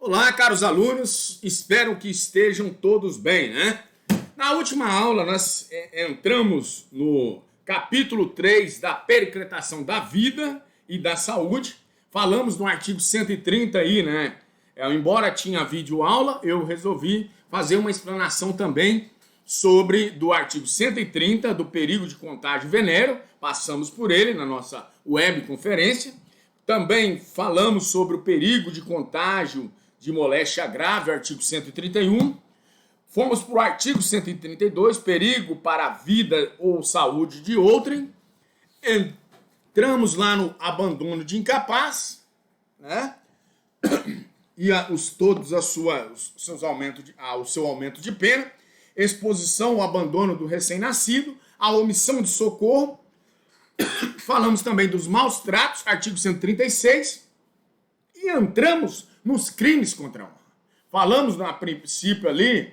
Olá, caros alunos, espero que estejam todos bem, né? Na última aula, nós entramos no capítulo 3 da periclitação da vida e da saúde. Falamos no artigo 130 aí, né? Embora tinha vídeo aula, eu resolvi fazer uma explanação também sobre do artigo 130 do perigo de contágio venéreo. Passamos por ele na nossa webconferência. Também falamos sobre o perigo de contágio de moléstia grave, artigo 131. Fomos para o artigo 132, perigo para a vida ou saúde de outrem. Entramos lá no abandono de incapaz, né? E o seu aumento de pena, exposição ao abandono do recém-nascido, a omissão de socorro. Falamos também dos maus tratos, artigo 136, e entramos nos crimes contra a honra. Falamos, a princípio ali,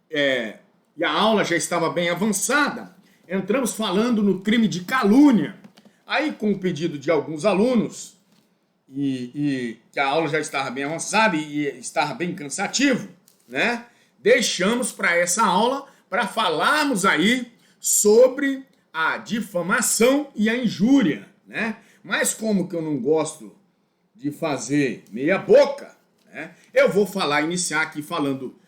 e a aula já estava bem avançada, entramos falando no crime de calúnia. Aí, com o pedido de alguns alunos, e que a aula já estava bem avançada e estava bem cansativo, né? Deixamos para essa aula para falarmos aí sobre a difamação e a injúria, né? Mas como que eu não gosto de fazer meia boca, né? Eu vou iniciar aqui falando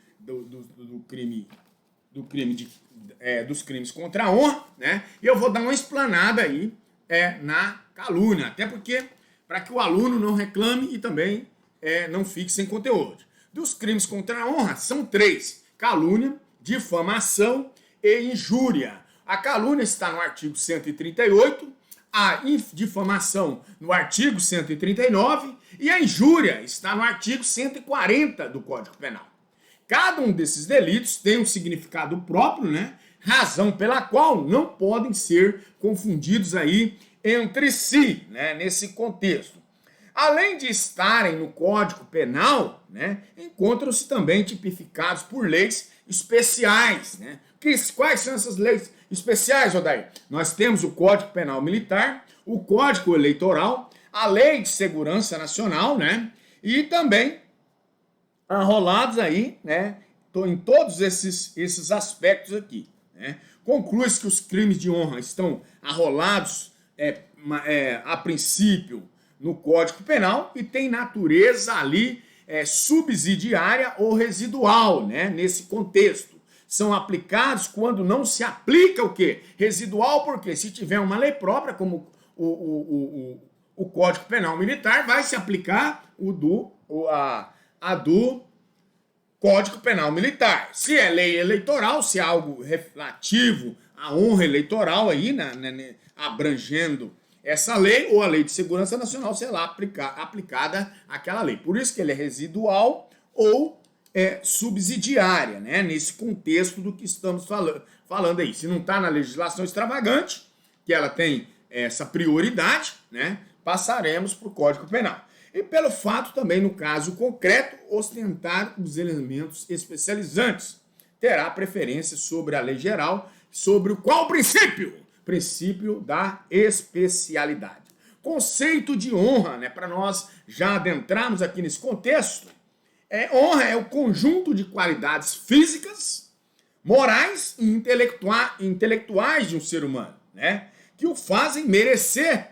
dos crimes contra a honra, né? E eu vou dar uma explanada aí na calúnia, até porque para que o aluno não reclame e também não fique sem conteúdo. Dos crimes contra a honra são 3: calúnia, difamação e injúria. A calúnia está no artigo 138, a difamação no artigo 139 e a injúria está no artigo 140 do Código Penal. Cada um desses delitos tem um significado próprio, né? Razão pela qual não podem ser confundidos aí entre si, né? Nesse contexto. Além de estarem no Código Penal, né, encontram-se também tipificados por leis especiais, né? Quais são essas leis especiais, Odair? Nós temos o Código Penal Militar, o Código Eleitoral, a Lei de Segurança Nacional, né? E também arrolados aí, né? Em todos esses aspectos aqui, né? Conclui-se que os crimes de honra estão arrolados a princípio no Código Penal e tem natureza ali subsidiária ou residual, né? Nesse contexto. São aplicados quando não se aplica o quê? Residual, porque se tiver uma lei própria, como o Código Penal Militar, vai se aplicar a do Código Penal Militar. Se é lei eleitoral, se é algo relativo à honra eleitoral aí, abrangendo essa lei, ou a Lei de Segurança Nacional, será aplicada àquela lei. Por isso que ele é residual ou subsidiária, né? Nesse contexto do que estamos falando aí. Se não está na legislação extravagante, que ela tem essa prioridade, né? Passaremos para o Código Penal. E pelo fato também, no caso concreto, ostentar os elementos especializantes. Terá preferência sobre a lei geral, sobre o qual princípio? Princípio da especialidade. Conceito de honra, né? Para nós já adentrarmos aqui nesse contexto, honra é o conjunto de qualidades físicas, morais e intelectuais de um ser humano, né? Que o fazem merecer.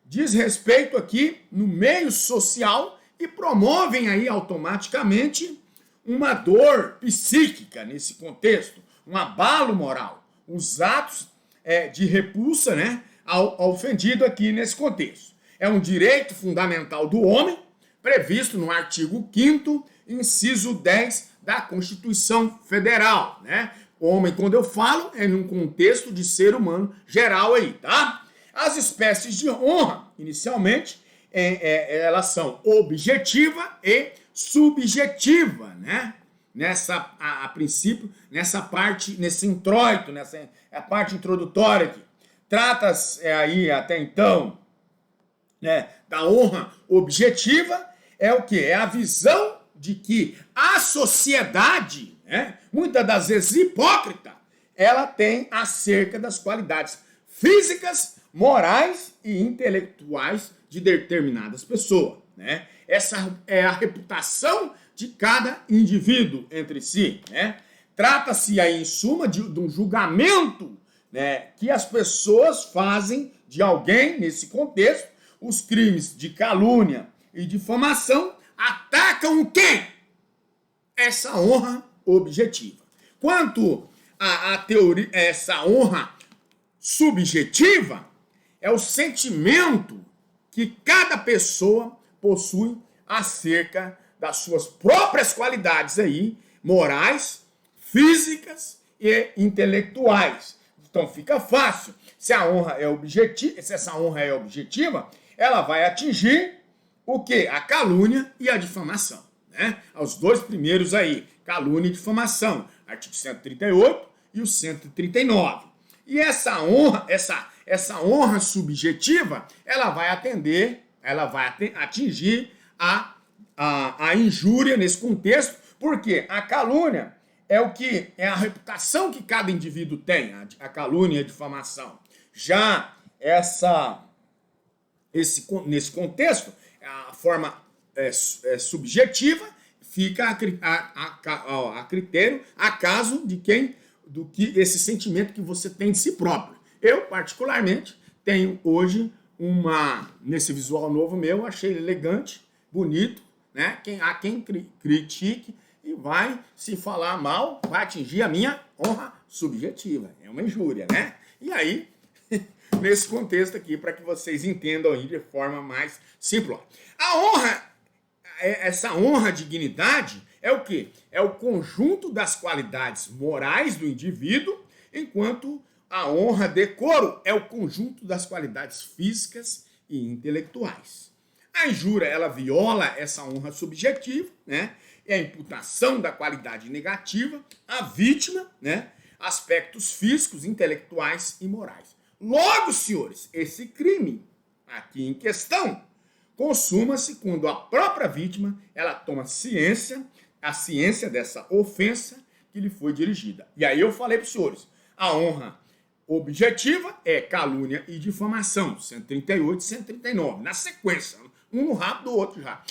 Diz respeito aqui no meio social e promovem aí automaticamente uma dor psíquica nesse contexto, um abalo moral, os atos de repulsa, né, ao ofendido aqui nesse contexto. É um direito fundamental do homem, previsto no artigo 5º, inciso 10 da Constituição Federal, né? Homem, quando eu falo, é num contexto de ser humano geral aí, tá? As espécies de honra, inicialmente, elas são objetiva e subjetiva, né? A princípio, nessa parte, nesse introito, a parte introdutória aqui. Trata-se aí, até então, né, da honra objetiva, é o quê? É a visão de que a sociedade, né, muitas das vezes hipócrita, ela tem acerca das qualidades físicas, morais e intelectuais de determinadas pessoas, né? Essa é a reputação de cada indivíduo entre si, né? Trata-se aí, em suma, de um julgamento, né, que as pessoas fazem de alguém nesse contexto. Os crimes de calúnia e difamação atacam quem? Essa honra objetiva. Quanto à teoria, essa honra subjetiva, é o sentimento que cada pessoa possui acerca das suas próprias qualidades aí, morais, físicas e intelectuais. Então fica fácil. Se a honra é objetiva, se essa honra é objetiva, ela vai atingir o quê? A calúnia e a difamação, né? Os dois primeiros aí, calúnia e difamação, artigo 138 e o 139. E essa honra subjetiva, ela vai atingir a injúria nesse contexto, porque a calúnia é o que é a reputação que cada indivíduo tem, a calúnia e a difamação. Já nesse contexto, a forma subjetiva fica a critério, a caso do que esse sentimento que você tem de si próprio. Eu, particularmente, tenho hoje nesse visual novo meu, achei elegante, bonito, né? Há quem critique e vai, se falar mal, vai atingir a minha honra subjetiva. É uma injúria, né? E aí, nesse contexto aqui, para que vocês entendam aí de forma mais simples. A honra, essa honra, dignidade, é o quê? É o conjunto das qualidades morais do indivíduo, enquanto a honra, decoro, é o conjunto das qualidades físicas e intelectuais. A injúria, ela viola essa honra subjetiva, né? É a imputação da qualidade negativa à vítima, né? Aspectos físicos, intelectuais e morais. Logo, senhores, esse crime aqui em questão consuma-se quando a própria vítima ela toma a ciência dessa ofensa que lhe foi dirigida. E aí eu falei para os senhores, a honra objetiva é calúnia e difamação, 138 e 139, na sequência, um no rápido, o outro já.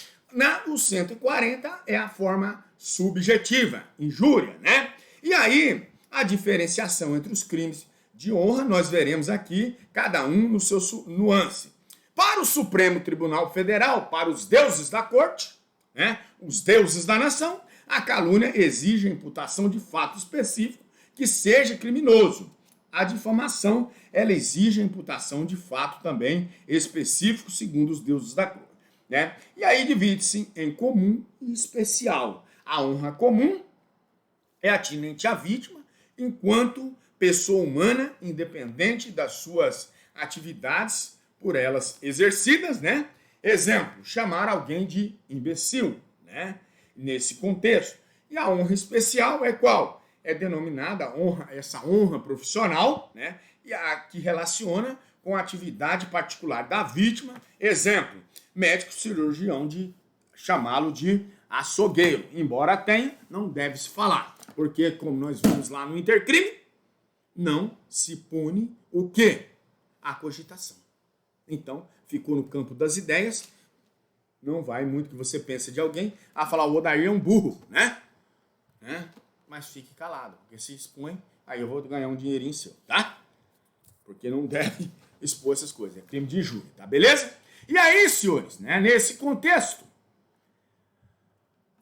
O 140 é a forma subjetiva, injúria, né? E aí, a diferenciação entre os crimes de honra, nós veremos aqui, cada um no seu nuance. Para o Supremo Tribunal Federal, para os deuses da corte, né, os deuses da nação, a calúnia exige a imputação de fato específico que seja criminoso. A difamação, ela exige a imputação de fato também específico, segundo os deuses da corte, né? E aí divide-se em comum e especial. A honra comum é atinente à vítima, enquanto pessoa humana, independente das suas atividades por elas exercidas, né? Exemplo, chamar alguém de imbecil, né? Nesse contexto. E a honra especial é qual? É denominada essa honra profissional, né? E a que relaciona com a atividade particular da vítima. Exemplo, médico cirurgião de chamá-lo de açougueiro. Embora tenha, não deve se falar. Porque, como nós vimos lá no intercrime, não se pune o quê? A cogitação. Então, ficou no campo das ideias. Não vai muito que você pense de alguém a falar o Odair é um burro, né? Mas fique calado, porque se expõe, aí eu vou ganhar um dinheirinho seu, tá? Porque não deve expor essas coisas. É crime de injúria, tá beleza? E aí, senhores, né, nesse contexto,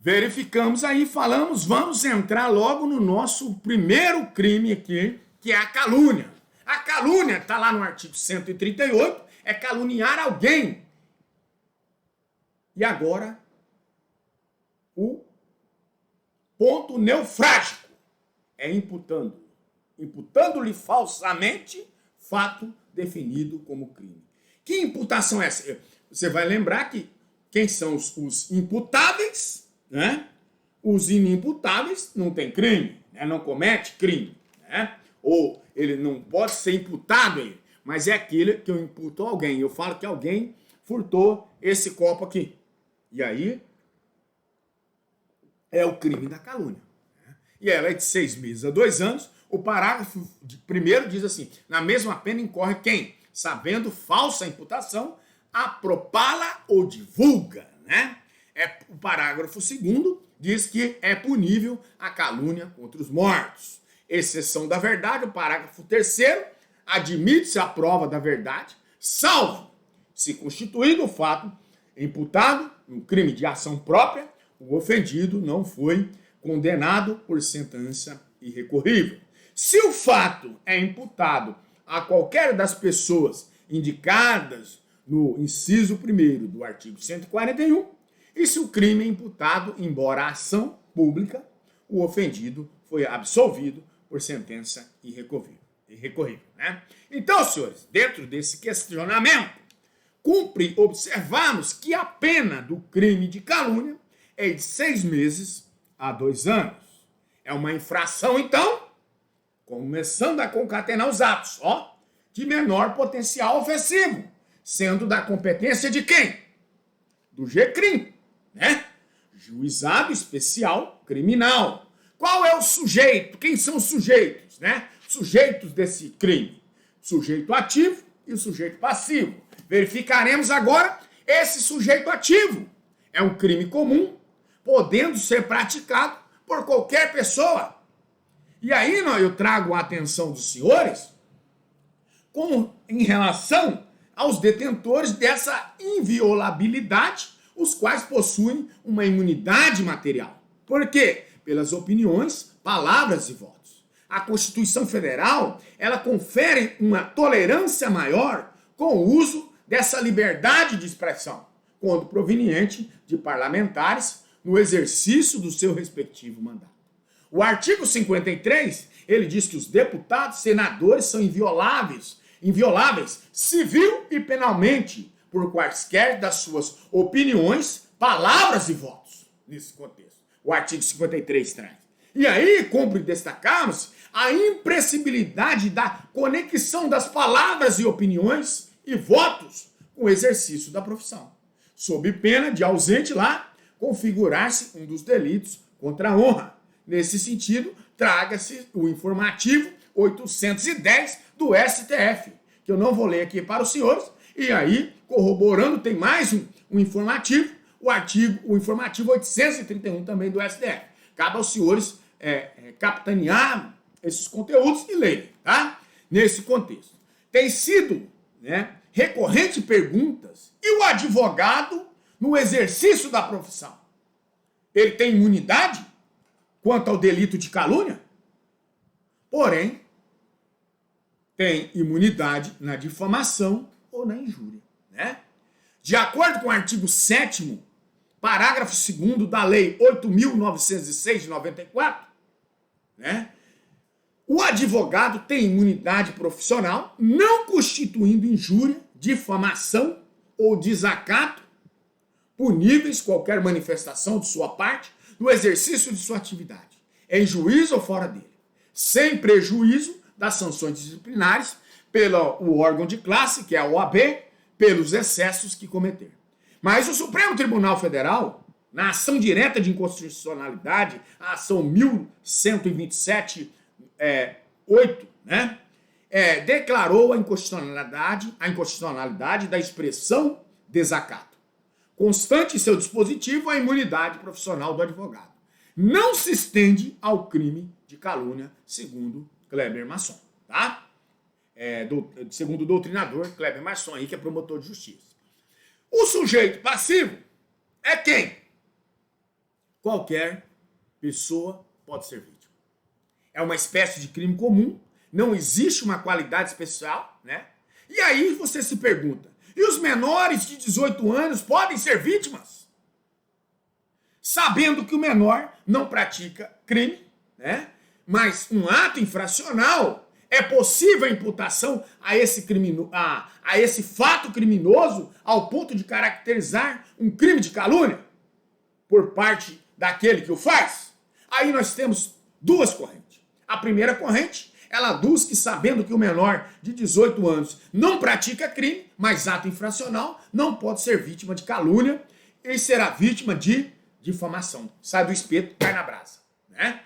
verificamos aí, falamos, vamos entrar logo no nosso primeiro crime aqui, que é a calúnia. A calúnia está lá no artigo 138, é caluniar alguém. E agora, o ponto neufrágico é imputando-lhe falsamente fato definido como crime. Que imputação é essa? Você vai lembrar que quem são os imputáveis, né? Os inimputáveis não tem crime, né? Não comete crime, né? Ou ele não pode ser imputado a ele, mas é aquele que eu imputo a alguém. Eu falo que alguém furtou esse copo aqui. E aí é o crime da calúnia. E ela é de 6 meses a 2 anos. O parágrafo primeiro diz assim, na mesma pena incorre quem? Sabendo falsa imputação, apropala ou divulga, né? O parágrafo segundo diz que é punível a calúnia contra os mortos. Exceção da verdade, o parágrafo 3º, admite-se a prova da verdade, salvo se constituído o fato imputado no crime de ação própria, o ofendido não foi condenado por sentença irrecorrível. Se o fato é imputado a qualquer das pessoas indicadas no inciso 1º do artigo 141, e se o crime é imputado, embora a ação pública, o ofendido foi absolvido por sentença irrecorrível, né? Então, senhores, dentro desse questionamento, cumpre observarmos que a pena do crime de calúnia é de 6 meses a 2 anos. É uma infração, então, começando a concatenar os atos, de menor potencial ofensivo, sendo da competência de quem? Do GCRIM, né? Juizado Especial Criminal. Qual é o sujeito? Quem são os sujeitos, né? Sujeitos desse crime. Sujeito ativo e o sujeito passivo. Verificaremos agora esse sujeito ativo. É um crime comum, podendo ser praticado por qualquer pessoa. E aí eu trago a atenção dos senhores em relação aos detentores dessa inviolabilidade, os quais possuem uma imunidade material. Por quê? Pelas opiniões, palavras e votos. A Constituição Federal, ela confere uma tolerância maior com o uso dessa liberdade de expressão, quando proveniente de parlamentares no exercício do seu respectivo mandato. O artigo 53, ele diz que os deputados, senadores são invioláveis civil e penalmente, por quaisquer das suas opiniões, palavras e votos, nesse contexto. O artigo 53 traz. E aí, cumpre destacarmos a imprescindibilidade da conexão das palavras e opiniões e votos com o exercício da profissão, sob pena de ausente lá configurar-se um dos delitos contra a honra. Nesse sentido, traga-se o informativo 810 do STF, que eu não vou ler aqui para os senhores, e aí, corroborando, tem mais um informativo, o informativo 831 também do STF. Cabe aos senhores capitanear esses conteúdos e lerem, tá? Nesse contexto. Tem sido, recorrente perguntas, e o advogado no exercício da profissão? Ele tem imunidade quanto ao delito de calúnia? Porém, tem imunidade na difamação ou na injúria, né? De acordo com o artigo 7º, parágrafo 2º da Lei 8.906 de 94, né? O advogado tem imunidade profissional, não constituindo injúria, difamação ou desacato, puníveis qualquer manifestação de sua parte no exercício de sua atividade, em juízo ou fora dele, sem prejuízo das sanções disciplinares pelo órgão de classe, que é a OAB, pelos excessos que cometer. Mas o Supremo Tribunal Federal, na ação direta de inconstitucionalidade, a ação 1127, 8, né, declarou a inconstitucionalidade da expressão desacato, constante em seu dispositivo a imunidade profissional do advogado. Não se estende ao crime de calúnia, segundo Kleber Masson, tá? Segundo o doutrinador Kleber Masson, aí, que é promotor de justiça. O sujeito passivo é quem? Qualquer pessoa pode ser vítima. É uma espécie de crime comum, não existe uma qualidade especial, né? E aí você se pergunta, e os menores de 18 anos podem ser vítimas? Sabendo que o menor não pratica crime, né? Mas um ato infracional, é possível a imputação a esse fato criminoso ao ponto de caracterizar um crime de calúnia por parte daquele que o faz? Aí nós temos duas correntes. A primeira corrente, ela aduz que, sabendo que o menor de 18 anos não pratica crime, mas ato infracional, não pode ser vítima de calúnia e será vítima de difamação. Sai do espeto, cai na brasa, né?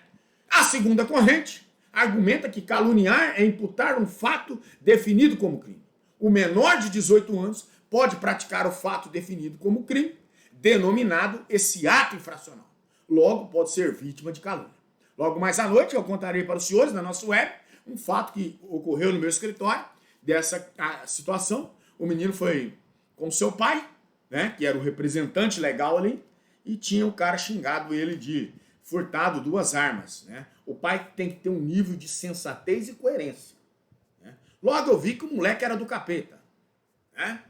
A segunda corrente argumenta que caluniar é imputar um fato definido como crime. O menor de 18 anos pode praticar o fato definido como crime, denominado esse ato infracional. logo pode ser vítima de calúnia. Logo mais à noite eu contarei para os senhores na nossa web um fato que ocorreu no meu escritório, dessa situação. O menino foi com seu pai, né, que era o representante legal ali, e tinha o cara xingado ele de furtado 2 armas. Né? O pai tem que ter um nível de sensatez e coerência. Né? Logo eu vi que o moleque era do capeta. Né?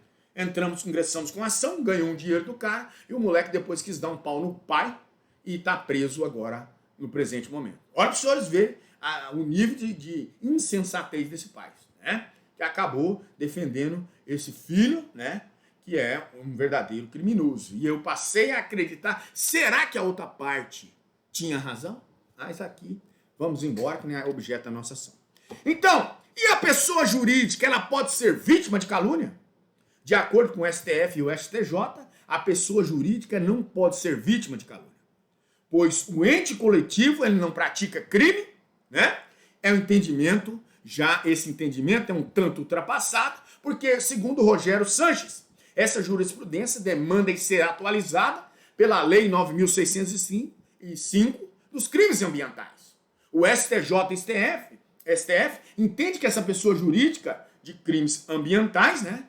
Ingressamos com ação, ganhou um dinheiro do cara, e o moleque depois quis dar um pau no pai e está preso agora no presente momento. Olha para os senhores verem o nível de insensatez desse pai, né? Que acabou defendendo esse filho, né? Que é um verdadeiro criminoso. E eu passei a acreditar, será que a outra parte tinha razão? Mas aqui, vamos embora, que não é objeto da nossa ação. Então, e a pessoa jurídica, ela pode ser vítima de calúnia? De acordo com o STF e o STJ, a pessoa jurídica não pode ser vítima de calúnia, pois o ente coletivo ele não pratica crime, né? É um entendimento, já esse entendimento é um tanto ultrapassado, porque, segundo Rogério Sanches, essa jurisprudência demanda em ser atualizada pela Lei 9.605 dos crimes ambientais. O STJ e STF entende que essa pessoa jurídica de crimes ambientais, né,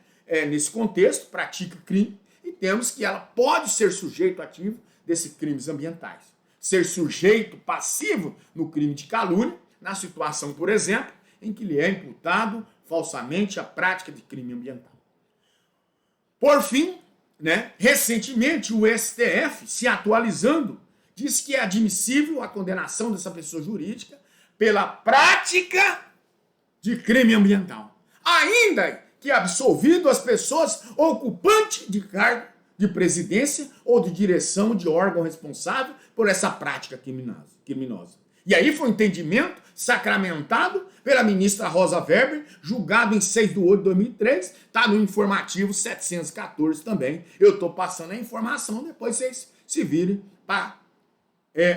nesse contexto, pratica crime, e temos que ela pode ser sujeito ativo desses crimes ambientais. Ser sujeito passivo no crime de calúnia, na situação, por exemplo, em que lhe é imputado falsamente a prática de crime ambiental. Por fim, né, recentemente o STF, se atualizando, diz que é admissível a condenação dessa pessoa jurídica pela prática de crime ambiental, ainda que absolvido as pessoas ocupantes de cargo de presidência ou de direção de órgão responsável por essa prática criminosa. E aí foi um entendimento sacramentado pela ministra Rosa Weber, julgado em 6 de 8 de 2003, está no informativo 714 também. Eu estou passando a informação, depois vocês se virem para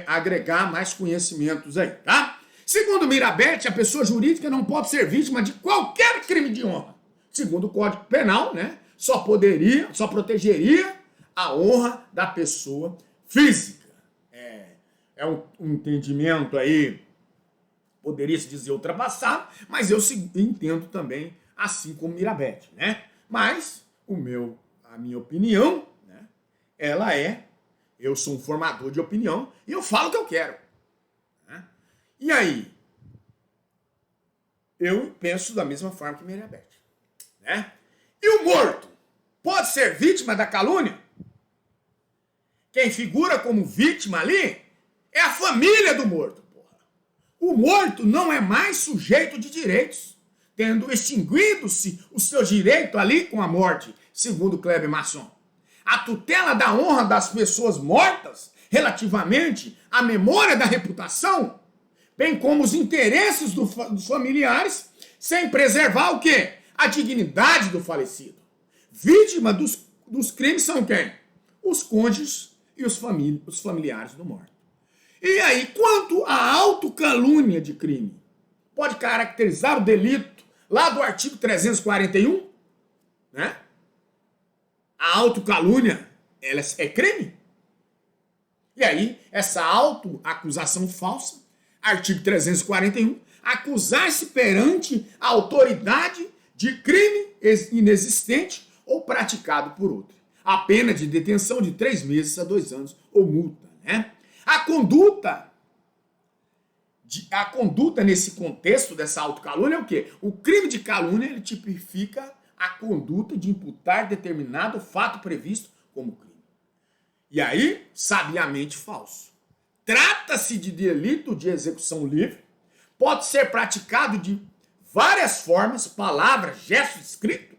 agregar mais conhecimentos aí, tá? Segundo Mirabete, a pessoa jurídica não pode ser vítima de qualquer crime de honra. Segundo o Código Penal, né, só protegeria a honra da pessoa física. É um entendimento aí, poderia se dizer ultrapassado, mas eu entendo também assim como Mirabete, né? Mas a minha opinião, né, eu sou um formador de opinião e eu falo o que eu quero. Né? E aí, eu penso da mesma forma que Mirabete. Né? E o morto pode ser vítima da calúnia? Quem figura como vítima ali é a família do morto. Porra. O morto não é mais sujeito de direitos, tendo extinguido-se o seu direito ali com a morte, segundo Kleber Masson. A tutela da honra das pessoas mortas relativamente à memória da reputação, bem como os interesses dos familiares, sem preservar o quê? A dignidade do falecido. Vítima dos crimes são quem? Os cônjuges e os familiares do morto. E aí, quanto à autocalúnia de crime, pode caracterizar o delito lá do artigo 341, né? A autocalúnia, ela é crime? E aí, essa autoacusação falsa, artigo 341, acusar-se perante a autoridade de crime inexistente ou praticado por outro. A pena de detenção de 3 meses a 2 anos ou multa, né? A conduta nesse contexto dessa autocalúnia é o quê? O crime de calúnia ele tipifica a conduta de imputar determinado fato previsto como crime. E aí, sabiamente falso. Trata-se de delito de execução livre, pode ser praticado de várias formas, palavras, gesto escrito,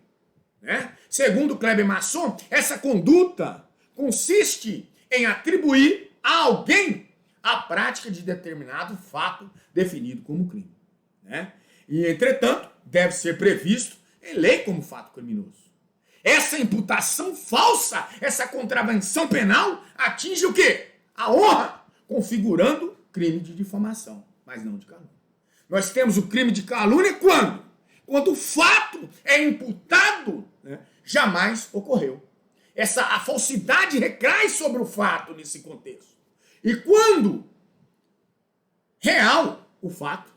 né? Segundo Kleber Masson, essa conduta consiste em atribuir a alguém a prática de determinado fato definido como crime, né? E, entretanto, deve ser previsto em lei como fato criminoso. Essa imputação falsa, essa contravenção penal, atinge o quê? A honra, configurando crime de difamação, mas não de calúnia. Nós temos o crime de calúnia quando? Quando o fato é imputado, né, jamais ocorreu. A falsidade recai sobre o fato nesse contexto. E quando real o fato,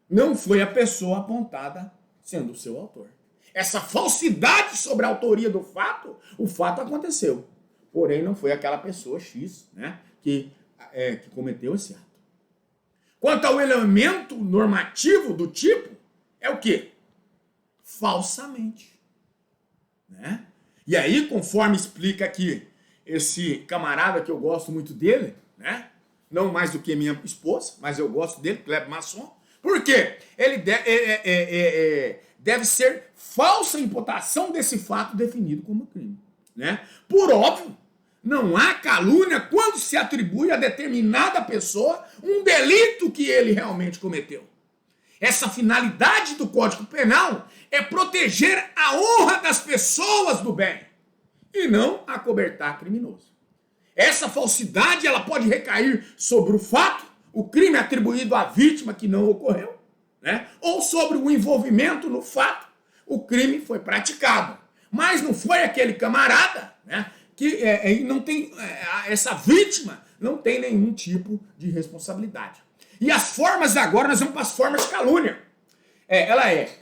não foi a pessoa apontada sendo o seu autor. Essa falsidade sobre a autoria do fato, o fato aconteceu. Porém, não foi aquela pessoa X, né, que cometeu esse ato. Quanto ao elemento normativo do tipo, é o quê? Falsamente. Né? E aí, conforme explica aqui esse camarada que eu gosto muito dele, né? Não mais do que minha esposa, mas eu gosto dele, Kleber Masson. Por quê? Ele deve ser falsa imputação desse fato definido como crime. Né? Por óbvio, não há calúnia quando se atribui a determinada pessoa um delito que ele realmente cometeu. Essa finalidade do Código Penal é proteger a honra das pessoas do bem e não acobertar criminoso. Essa falsidade ela pode recair sobre o fato, o crime atribuído à vítima que não ocorreu, né? Ou sobre o envolvimento no fato, o crime foi praticado. Mas não foi aquele camarada, né, que não tem, essa vítima não tem nenhum tipo de responsabilidade. E as formas agora, nós vamos para as formas de calúnia. Ela é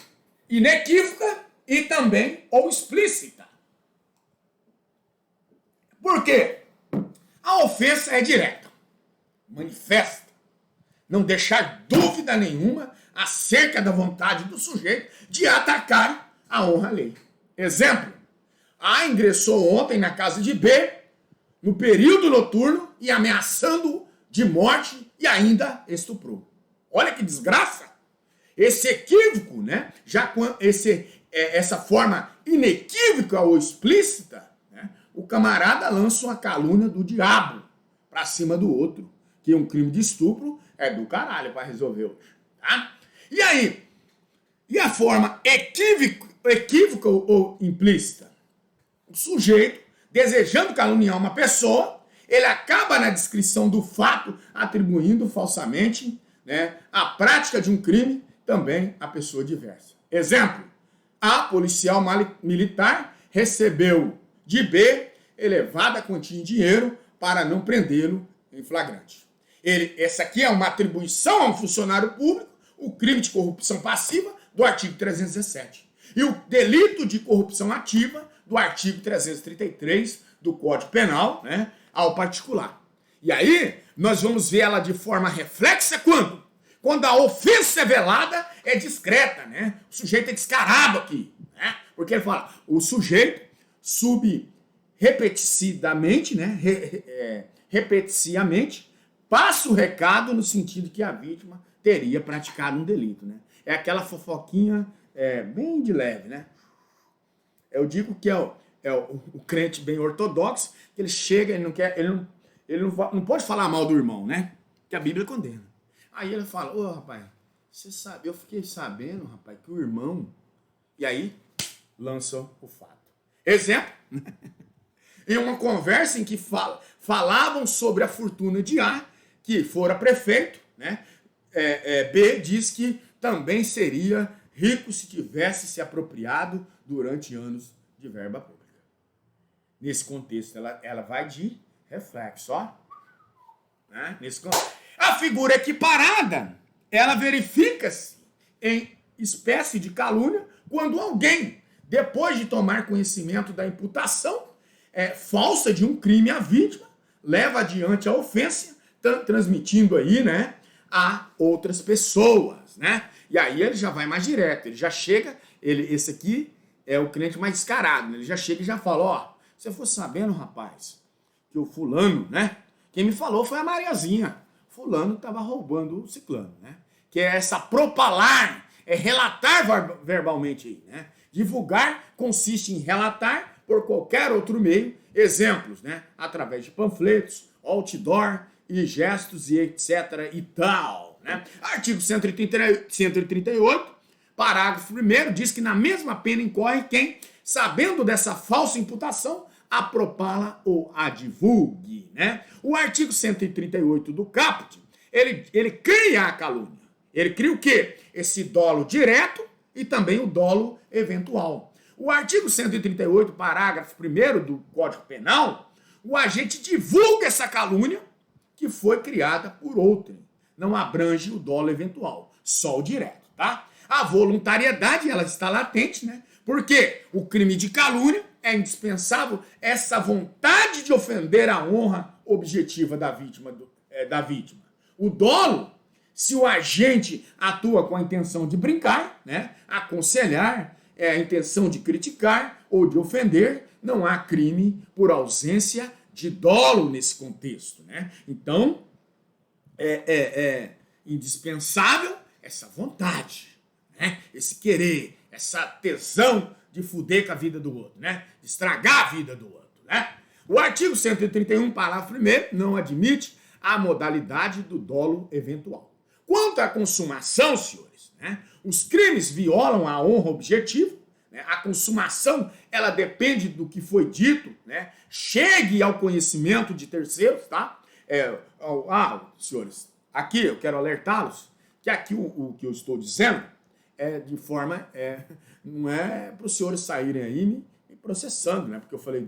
inequívoca e também ou explícita. Por quê? A ofensa é direta, manifesta, não deixar dúvida nenhuma acerca da vontade do sujeito de atacar a honra alheia. Exemplo, A ingressou ontem na casa de B, no período noturno, e ameaçando-o de morte e ainda estuprou. Olha que desgraça! Esse equívoco, né? Essa forma inequívoca ou explícita, né? O camarada lança uma calúnia do diabo pra cima do outro, que um crime de estupro é do caralho para resolver hoje, tá? E aí? E a forma equívoca ou implícita? O sujeito, desejando caluniar uma pessoa, ele acaba na descrição do fato atribuindo falsamente, né, a prática de um crime também à pessoa diversa. Exemplo, a policial militar recebeu de B elevada quantia em dinheiro para não prendê-lo em flagrante. Essa aqui é uma atribuição a um funcionário público, o crime de corrupção passiva do artigo 317. E o delito de corrupção ativa do artigo 333 do Código Penal, né, ao particular. E aí, nós vamos ver ela de forma reflexa quando? Quando a ofensa é velada, é discreta, né? O sujeito é descarado aqui, né? Porque ele fala, o sujeito repetidamente, né? Repeticiamente, passa o recado no sentido que a vítima teria praticado um delito, né? É aquela fofoquinha bem de leve, né? Eu digo que é o crente bem ortodoxo, que ele chega, ele não pode falar mal do irmão, né? Que a Bíblia condena. Aí ele fala, rapaz, você sabe, eu fiquei sabendo, rapaz, que o irmão... E aí, lança o fato. Exemplo, em uma conversa em que falavam sobre a fortuna de A, que fora prefeito, né? B diz que também seria rico se tivesse se apropriado durante anos de verba pública. Nesse contexto, ela vai de reflexo, ó. Né? A figura equiparada, ela verifica-se em espécie de calúnia quando alguém, depois de tomar conhecimento da imputação falsa de um crime à vítima, leva adiante a ofensa, transmitindo aí, né, a outras pessoas, né? E aí ele já vai mais direto, ele já chega, esse aqui é o crente mais descarado, né? Ele já chega e já fala, você for sabendo, rapaz, que o fulano, né? Quem me falou foi a Mariazinha. Fulano estava roubando o ciclano, né? Que é essa propalar, é relatar verbalmente aí, né? Divulgar consiste em relatar por qualquer outro meio, exemplos, né? Através de panfletos, outdoor e gestos e etc e tal, né? Artigo 138, parágrafo 1º, diz que na mesma pena incorre quem, sabendo dessa falsa imputação, a propala ou a divulgue, né? O artigo 138 do caput, ele cria a calúnia. Ele cria o quê? Esse dolo direto e também o dolo eventual. O artigo 138, parágrafo 1º do Código Penal, o agente divulga essa calúnia, que foi criada por outrem. Não abrange o dolo eventual, só o direto, tá? A voluntariedade, ela está latente, né? Porque o crime de calúnia é indispensável essa vontade de ofender a honra objetiva da vítima. O dolo, se o agente atua com a intenção de brincar, né, aconselhar, a intenção de criticar ou de ofender, não há crime por ausência de dolo nesse contexto, né? Então, é indispensável essa vontade, né? Esse querer, essa tesão de fuder com a vida do outro, né? De estragar a vida do outro, né? O artigo 131, parágrafo 1º, não admite a modalidade do dolo eventual. Quanto à consumação, senhores, né? Os crimes violam a honra objetiva, né? A consumação, ela depende do que foi dito, né? Chegue ao conhecimento de terceiros, tá? Senhores, aqui eu quero alertá-los que aqui o que eu estou dizendo é de forma, não é para os senhores saírem aí me processando, né? Porque eu falei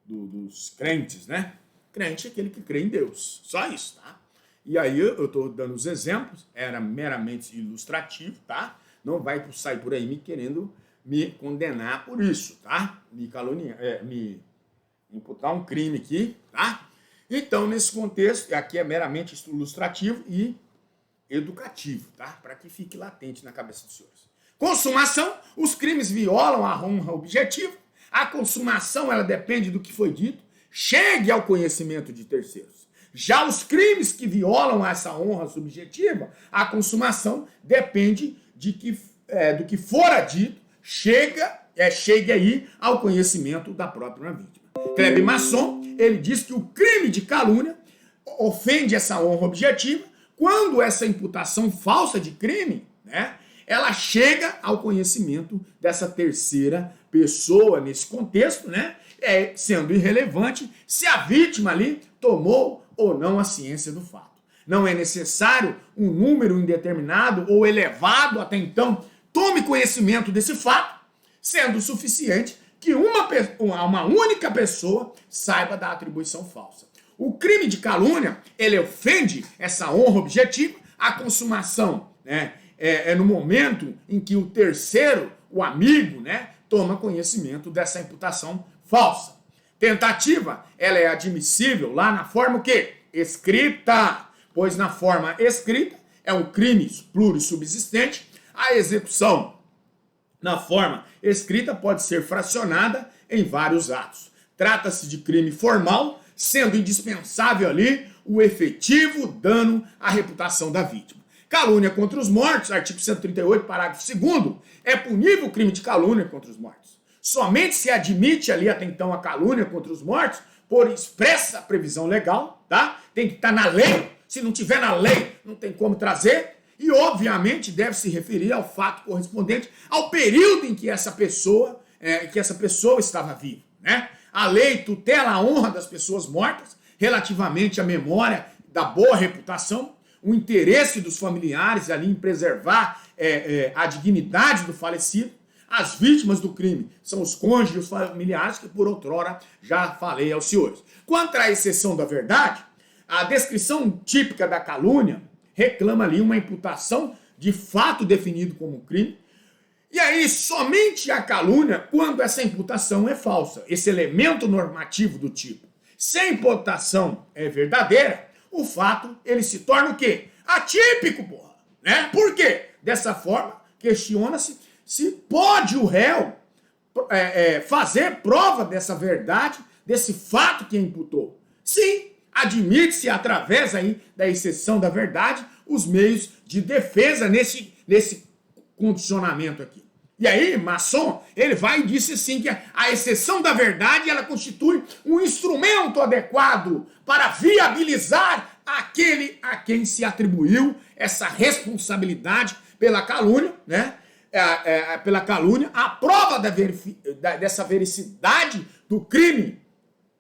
dos crentes, né? Crente é aquele que crê em Deus, só isso, tá? E aí eu estou dando os exemplos, era meramente ilustrativo, tá? Não vai sair por aí me querendo me condenar por isso, tá? Me caluniar, me imputar um crime aqui, tá? Então, nesse contexto, aqui é meramente ilustrativo e educativo, tá? Para que fique latente na cabeça dos senhores. Consumação, os crimes violam a honra objetiva. A consumação, ela depende do que foi dito. Chegue ao conhecimento de terceiros. Já os crimes que violam essa honra subjetiva, a consumação depende do que fora dito, chegue aí ao conhecimento da própria vítima. Kleber Masson, ele diz que o crime de calúnia ofende essa honra objetiva quando essa imputação falsa de crime, né, ela chega ao conhecimento dessa terceira pessoa nesse contexto, né, sendo irrelevante se a vítima ali tomou ou não a ciência do fato. Não é necessário um número indeterminado ou elevado até então tome conhecimento desse fato, sendo suficiente que uma única pessoa saiba da atribuição falsa. O crime de calúnia, ele ofende essa honra objetiva, a consumação, né, é no momento em que o terceiro, o amigo, né, toma conhecimento dessa imputação falsa. Tentativa, ela é admissível lá na forma o quê? Escrita, pois na forma escrita é um crime plurissubsistente. A execução na forma escrita pode ser fracionada em vários atos. Trata-se de crime formal, sendo indispensável ali o efetivo dano à reputação da vítima. Calúnia contra os mortos, artigo 138, parágrafo 2º, é punível o crime de calúnia contra os mortos. Somente se admite ali até então a calúnia contra os mortos por expressa previsão legal, tá? Tem que estar na lei. Se não tiver na lei, não tem como trazer. E, obviamente, deve se referir ao fato correspondente ao período em que essa pessoa estava viva, né? A lei tutela a honra das pessoas mortas relativamente à memória da boa reputação, o interesse dos familiares ali em preservar a dignidade do falecido. As vítimas do crime são os cônjuges e os familiares, que por outrora já falei aos senhores. Quanto à exceção da verdade, a descrição típica da calúnia reclama ali uma imputação de fato definido como crime. E aí, somente a calúnia quando essa imputação é falsa. Esse elemento normativo do tipo. Se a imputação é verdadeira, o fato, ele se torna o quê? Atípico, porra. Né? Por quê? Dessa forma, questiona-se se pode o réu fazer prova dessa verdade, desse fato que imputou. Sim, admite-se através aí da exceção da verdade os meios de defesa nesse condicionamento aqui. E aí, Masson, ele vai e disse assim que a exceção da verdade, ela constitui um instrumento adequado para viabilizar aquele a quem se atribuiu essa responsabilidade pela calúnia, né? Pela calúnia, a prova dessa vericidade do crime,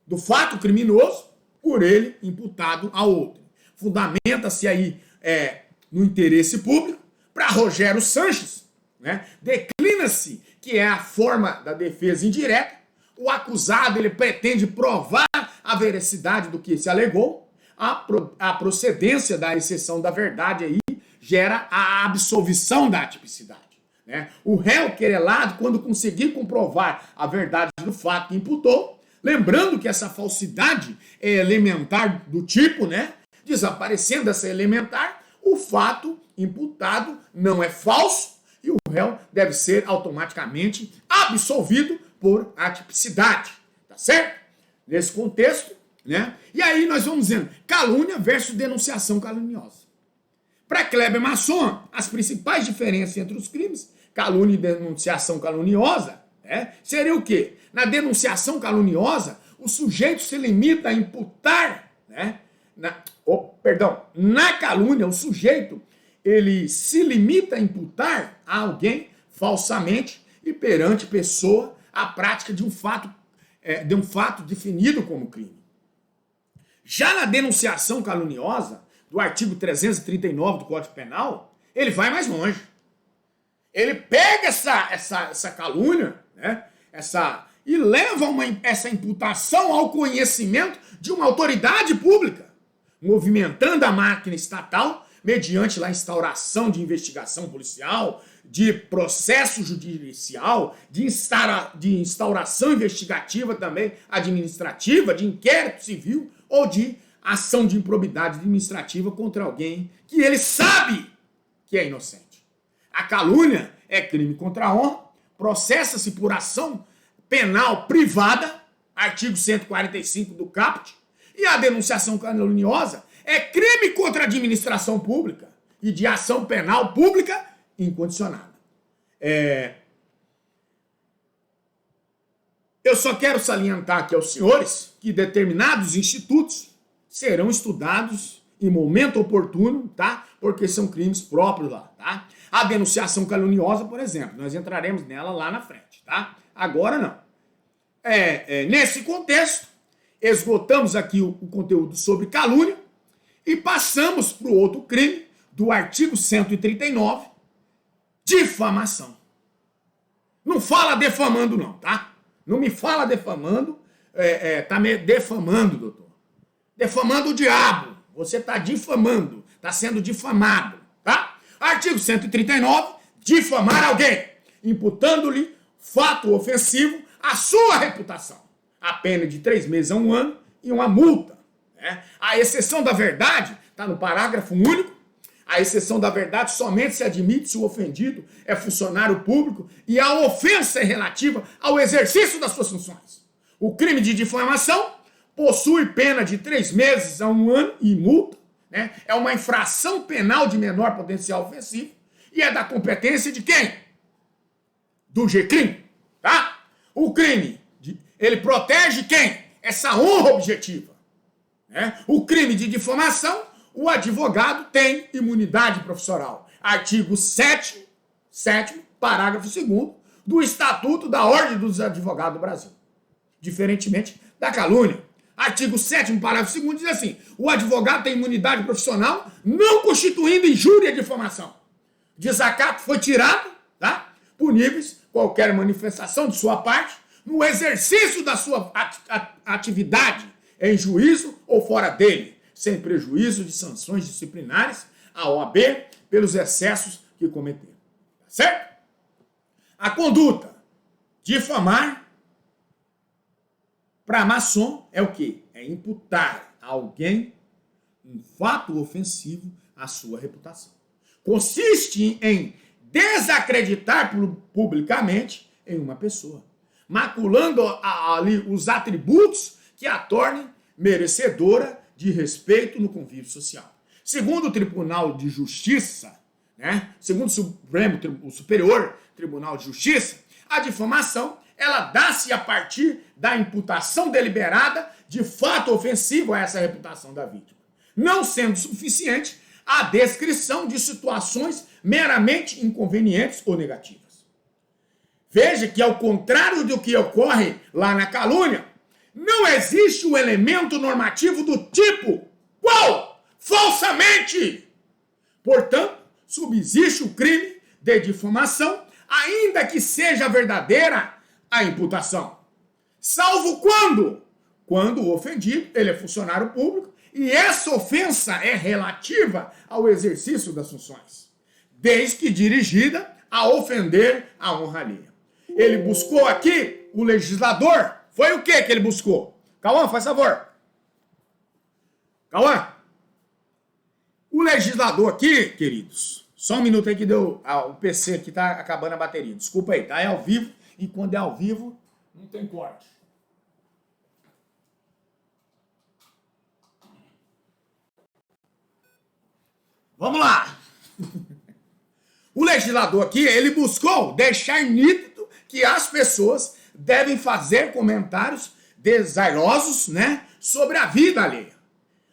do fato criminoso, por ele imputado a outro. Fundamenta-se aí no interesse público. Para Rogério Sanches, né, declina-se que é a forma da defesa indireta. O acusado, ele pretende provar a veracidade do que se alegou. a procedência da exceção da verdade aí gera a absolvição da atipicidade. Né? O réu querelado, quando conseguir comprovar a verdade do fato que imputou, lembrando que essa falsidade é elementar do tipo, né? Desaparecendo essa elementar, o fato imputado não é falso e o réu deve ser automaticamente absolvido por atipicidade. Tá certo? Nesse contexto, né? E aí nós vamos dizendo calúnia versus denunciação caluniosa. Para Kleber Masson, as principais diferenças entre os crimes, calúnia e denunciação caluniosa, né, seria o quê? Na denunciação caluniosa, o sujeito se limita a imputar, né? Na calúnia, o sujeito ele se limita a imputar a alguém falsamente e perante pessoa a prática de um fato definido como crime. Já na denunciação caluniosa, do artigo 339 do Código Penal, ele vai mais longe. Ele pega essa calúnia, né, e leva essa imputação ao conhecimento de uma autoridade pública, movimentando a máquina estatal mediante a instauração de investigação policial, de processo judicial, de instauração investigativa também administrativa, de inquérito civil ou de ação de improbidade administrativa contra alguém que ele sabe que é inocente. A calúnia é crime contra a honra, processa-se por ação penal privada, artigo 145 do Caput, e a denunciação caluniosa é crime contra a administração pública e de ação penal pública incondicionada. Eu só quero salientar aqui aos senhores que determinados institutos serão estudados em momento oportuno, tá? Porque são crimes próprios lá, tá? A denunciação caluniosa, por exemplo, nós entraremos nela lá na frente, tá? Agora não. Nesse contexto, esgotamos aqui o conteúdo sobre calúnia e passamos para o outro crime do artigo 139, difamação. Não fala defamando não, tá? Não me fala defamando, tá me defamando, doutor. Defamando o diabo. Você está difamando, está sendo difamado, tá? Artigo 139, difamar alguém, imputando-lhe fato ofensivo à sua reputação. A pena de 3 meses a 1 ano e uma multa. Né? A exceção da verdade está no parágrafo único. A exceção da verdade somente se admite se o ofendido é funcionário público e a ofensa é relativa ao exercício das suas funções. O crime de difamação possui pena de 3 meses a 1 ano e multa. Né? É uma infração penal de menor potencial ofensivo e é da competência de quem? Do G-crime. Tá? O crime, ele protege quem? Essa honra objetiva. Né? O crime de difamação, o advogado tem imunidade profissional. Artigo 7º, parágrafo 2º, do Estatuto da Ordem dos Advogados do Brasil. Diferentemente da calúnia. Artigo 7º, parágrafo 2º, diz assim: o advogado tem imunidade profissional não constituindo injúria e difamação. Desacato foi tirado, tá? Puníveis qualquer manifestação de sua parte no exercício da sua atividade em juízo ou fora dele, sem prejuízo de sanções disciplinares à OAB pelos excessos que cometeram. Tá certo? A conduta difamar para Masson é o quê? É imputar a alguém um fato ofensivo à sua reputação. Consiste em desacreditar publicamente em uma pessoa, maculando ali os atributos que a tornem merecedora de respeito no convívio social. Segundo o Tribunal de Justiça, né, segundo o Superior Tribunal de Justiça, a difamação ela dá-se a partir da imputação deliberada de fato ofensivo a essa reputação da vítima, não sendo suficiente a descrição de situações meramente inconvenientes ou negativas. Veja que, ao contrário do que ocorre lá na calúnia, não existe o elemento normativo do tipo qual? Falsamente! Portanto, subsiste o crime de difamação, ainda que seja verdadeira a imputação. Salvo quando? Quando o ofendido, ele é funcionário público E essa ofensa é relativa ao exercício das funções, desde que dirigida a ofender a honra alheia. Ele buscou aqui, o legislador, foi o que ele buscou? Cauã, faz favor. Cauã. O legislador aqui, queridos, só um minuto aí que deu, o PC aqui tá acabando a bateria. Desculpa aí, tá? É ao vivo, e quando é ao vivo, não tem corte. Vamos lá! O legislador aqui, ele buscou deixar nítido que as pessoas devem fazer comentários desairosos, né, sobre a vida alheia.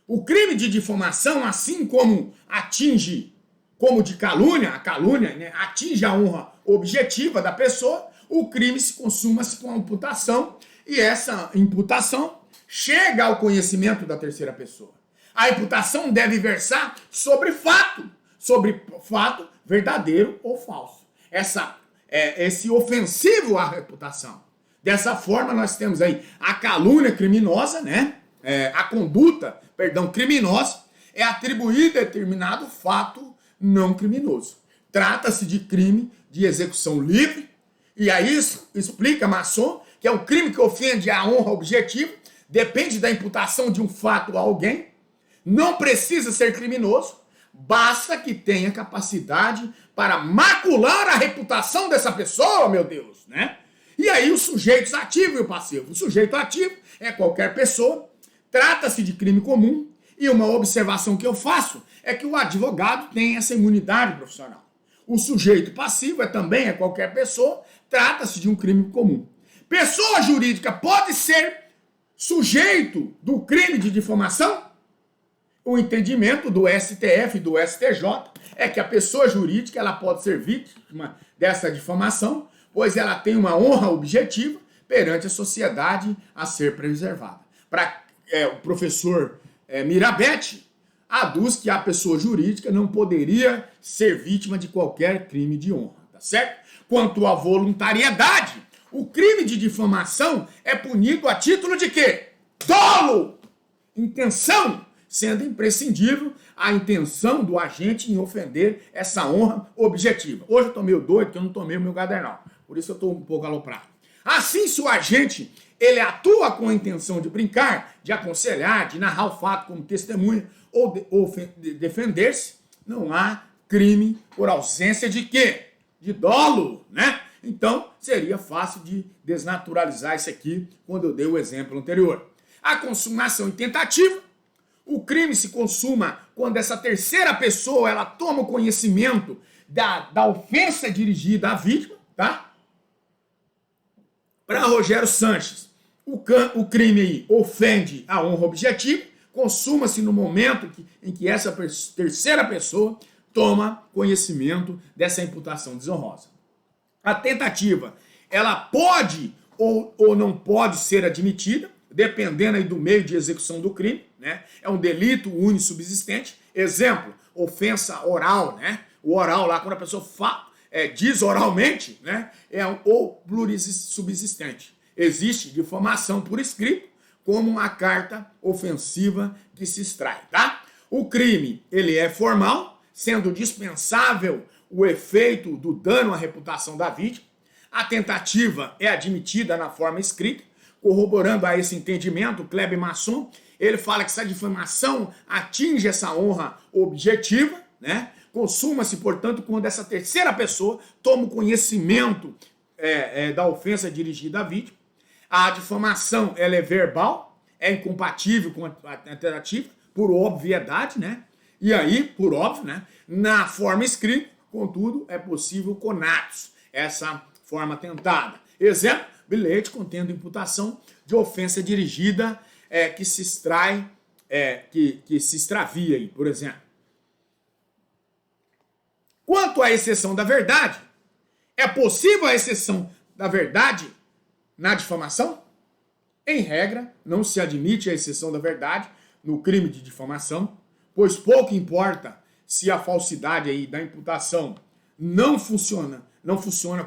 O crime de difamação, assim como atinge, como de calúnia, a calúnia, né, atinge a honra objetiva da pessoa, o crime se consuma-se com a imputação, e essa imputação chega ao conhecimento da terceira pessoa. A imputação deve versar sobre fato verdadeiro ou falso. Esse ofensivo à reputação. Dessa forma, nós temos aí a calúnia criminosa, né? A conduta, criminosa, é atribuir determinado fato não criminoso. Trata-se de crime de execução livre, e aí isso explica Masson que é um crime que ofende a honra objetiva, depende da imputação de um fato a alguém, não precisa ser criminoso, basta que tenha capacidade para macular a reputação dessa pessoa, meu Deus, né? E aí os sujeitos ativo e o passivo. O sujeito ativo é qualquer pessoa, trata-se de crime comum, e uma observação que eu faço é que o advogado tem essa imunidade profissional. O sujeito passivo também é qualquer pessoa, trata-se de um crime comum. Pessoa jurídica pode ser sujeito do crime de difamação? O entendimento do STF e do STJ é que a pessoa jurídica ela pode ser vítima dessa difamação, pois ela tem uma honra objetiva perante a sociedade a ser preservada. O professor Mirabete aduz que a pessoa jurídica não poderia ser vítima de qualquer crime de honra, tá certo? Quanto à voluntariedade, o crime de difamação é punido a título de quê? Dolo! Intenção! Sendo imprescindível a intenção do agente em ofender essa honra objetiva. Hoje eu tô meio doido, porque eu não tomei o meu gadernal. Por isso eu estou um pouco aloprado. Assim, se o agente ele atua com a intenção de brincar, de aconselhar, de narrar o fato como testemunha ou defender-se, não há crime por ausência de quê? De dolo, né? Então, seria fácil de desnaturalizar isso aqui quando eu dei o exemplo anterior. A consumação e tentativa. O crime se consuma quando essa terceira pessoa ela toma o conhecimento da ofensa dirigida à vítima, tá? Para Rogério Sanches, o crime aí ofende a honra objetiva, consuma-se no momento em que essa terceira pessoa toma conhecimento dessa imputação desonrosa. A tentativa, ela pode ou não pode ser admitida, dependendo aí do meio de execução do crime, né? É um delito unissubsistente. Exemplo, ofensa oral, né? O oral lá, quando a pessoa diz oralmente, né? É ou plurissubsistente. Existe difamação por escrito, como uma carta ofensiva que se extrai, tá? O crime, ele é formal, sendo dispensável o efeito do dano à reputação da vítima. A tentativa é admitida na forma escrita. Corroborando a esse entendimento, Kleber Masson, ele fala que essa difamação atinge essa honra objetiva, né? Consuma-se, portanto, quando essa terceira pessoa toma o conhecimento da ofensa dirigida à vítima. A difamação, ela é verbal, é incompatível com a tentativa, por obviedade, né? E aí, por óbvio, né? Na forma escrita, contudo, é possível conatos, essa forma tentada. Exemplo, bilhete contendo imputação de ofensa dirigida que se extrai, que se extravia aí, por exemplo. Quanto à exceção da verdade, é possível a exceção da verdade na difamação? Em regra, não se admite a exceção da verdade no crime de difamação, pois pouco importa se a falsidade aí da imputação não funciona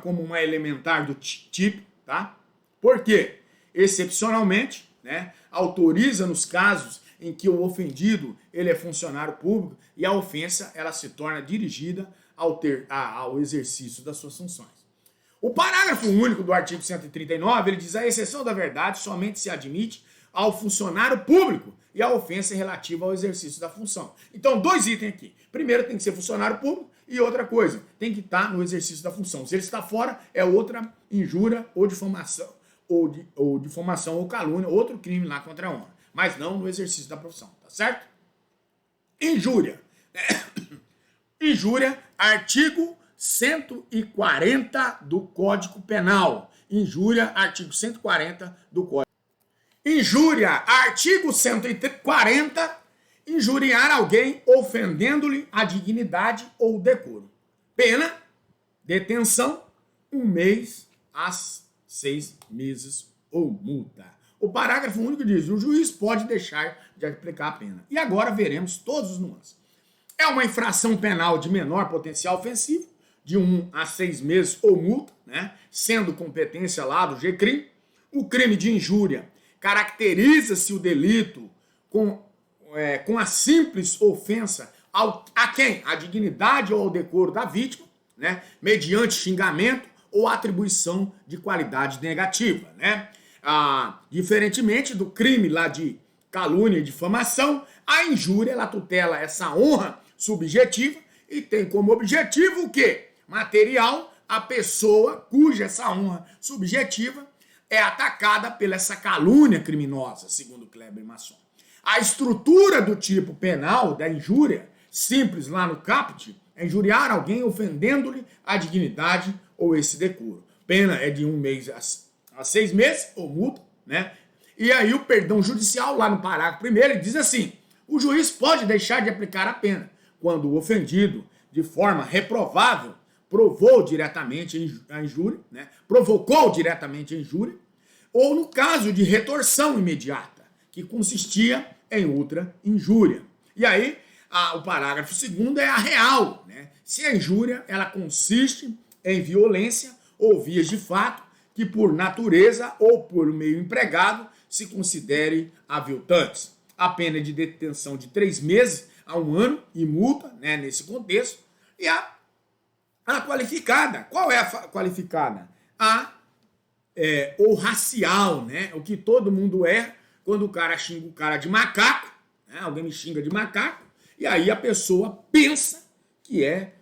como uma elementar do tipo, tá? Por quê? Excepcionalmente, né, autoriza nos casos em que o ofendido ele é funcionário público e a ofensa ela se torna dirigida ao exercício das suas funções. O parágrafo único do artigo 139, ele diz: a exceção da verdade somente se admite ao funcionário público e a ofensa é relativa ao exercício da função. Então, dois itens aqui. Primeiro, tem que ser funcionário público e outra coisa, tem que estar no exercício da função. Se ele está fora, é outra injúria ou difamação, ou difamação ou calúnia, outro crime lá contra a honra, mas não no exercício da profissão, tá certo? Injúria. Injúria, artigo 140 do Código Penal. Injúria, artigo 140 do Código. Injúria, artigo 140, injuriar alguém ofendendo-lhe a dignidade ou decoro. Pena, detenção, 1 mês a 6 meses ou multa. O parágrafo único diz: o juiz pode deixar de aplicar a pena. E agora veremos todos os nuances. É uma infração penal de menor potencial ofensivo, de 1 a 6 meses ou multa, né? Sendo competência lá do GCRIM. O crime de injúria caracteriza-se o delito com a simples ofensa a quem? A dignidade ou ao decoro da vítima, né? Mediante xingamento ou atribuição de qualidade negativa, né? Diferentemente do crime lá de calúnia e difamação, a injúria ela tutela essa honra subjetiva e tem como objetivo o quê? Material, a pessoa cuja essa honra subjetiva é atacada pela essa calúnia criminosa, segundo Kleber Masson. A estrutura do tipo penal da injúria, simples lá no caput, é injuriar alguém ofendendo-lhe a dignidade ou esse decoro. Pena é de 1 mês a 6 meses, ou multa, né? E aí o perdão judicial, lá no parágrafo 1º, ele diz assim: o juiz pode deixar de aplicar a pena quando o ofendido, de forma reprovável, provocou diretamente a injúria, né? Provocou diretamente a injúria, ou no caso de retorção imediata, que consistia em outra injúria. E aí, o parágrafo 2º é a real, né? Se a injúria ela consiste em violência ou vias de fato que por natureza ou por meio empregado se considere aviltantes. A pena é de detenção de 3 meses a 1 ano e multa, né, nesse contexto. E a qualificada, qual é a qualificada? Ou racial, né? O que todo mundo é quando o cara xinga o cara de macaco, né? Alguém me xinga de macaco, e aí a pessoa pensa que é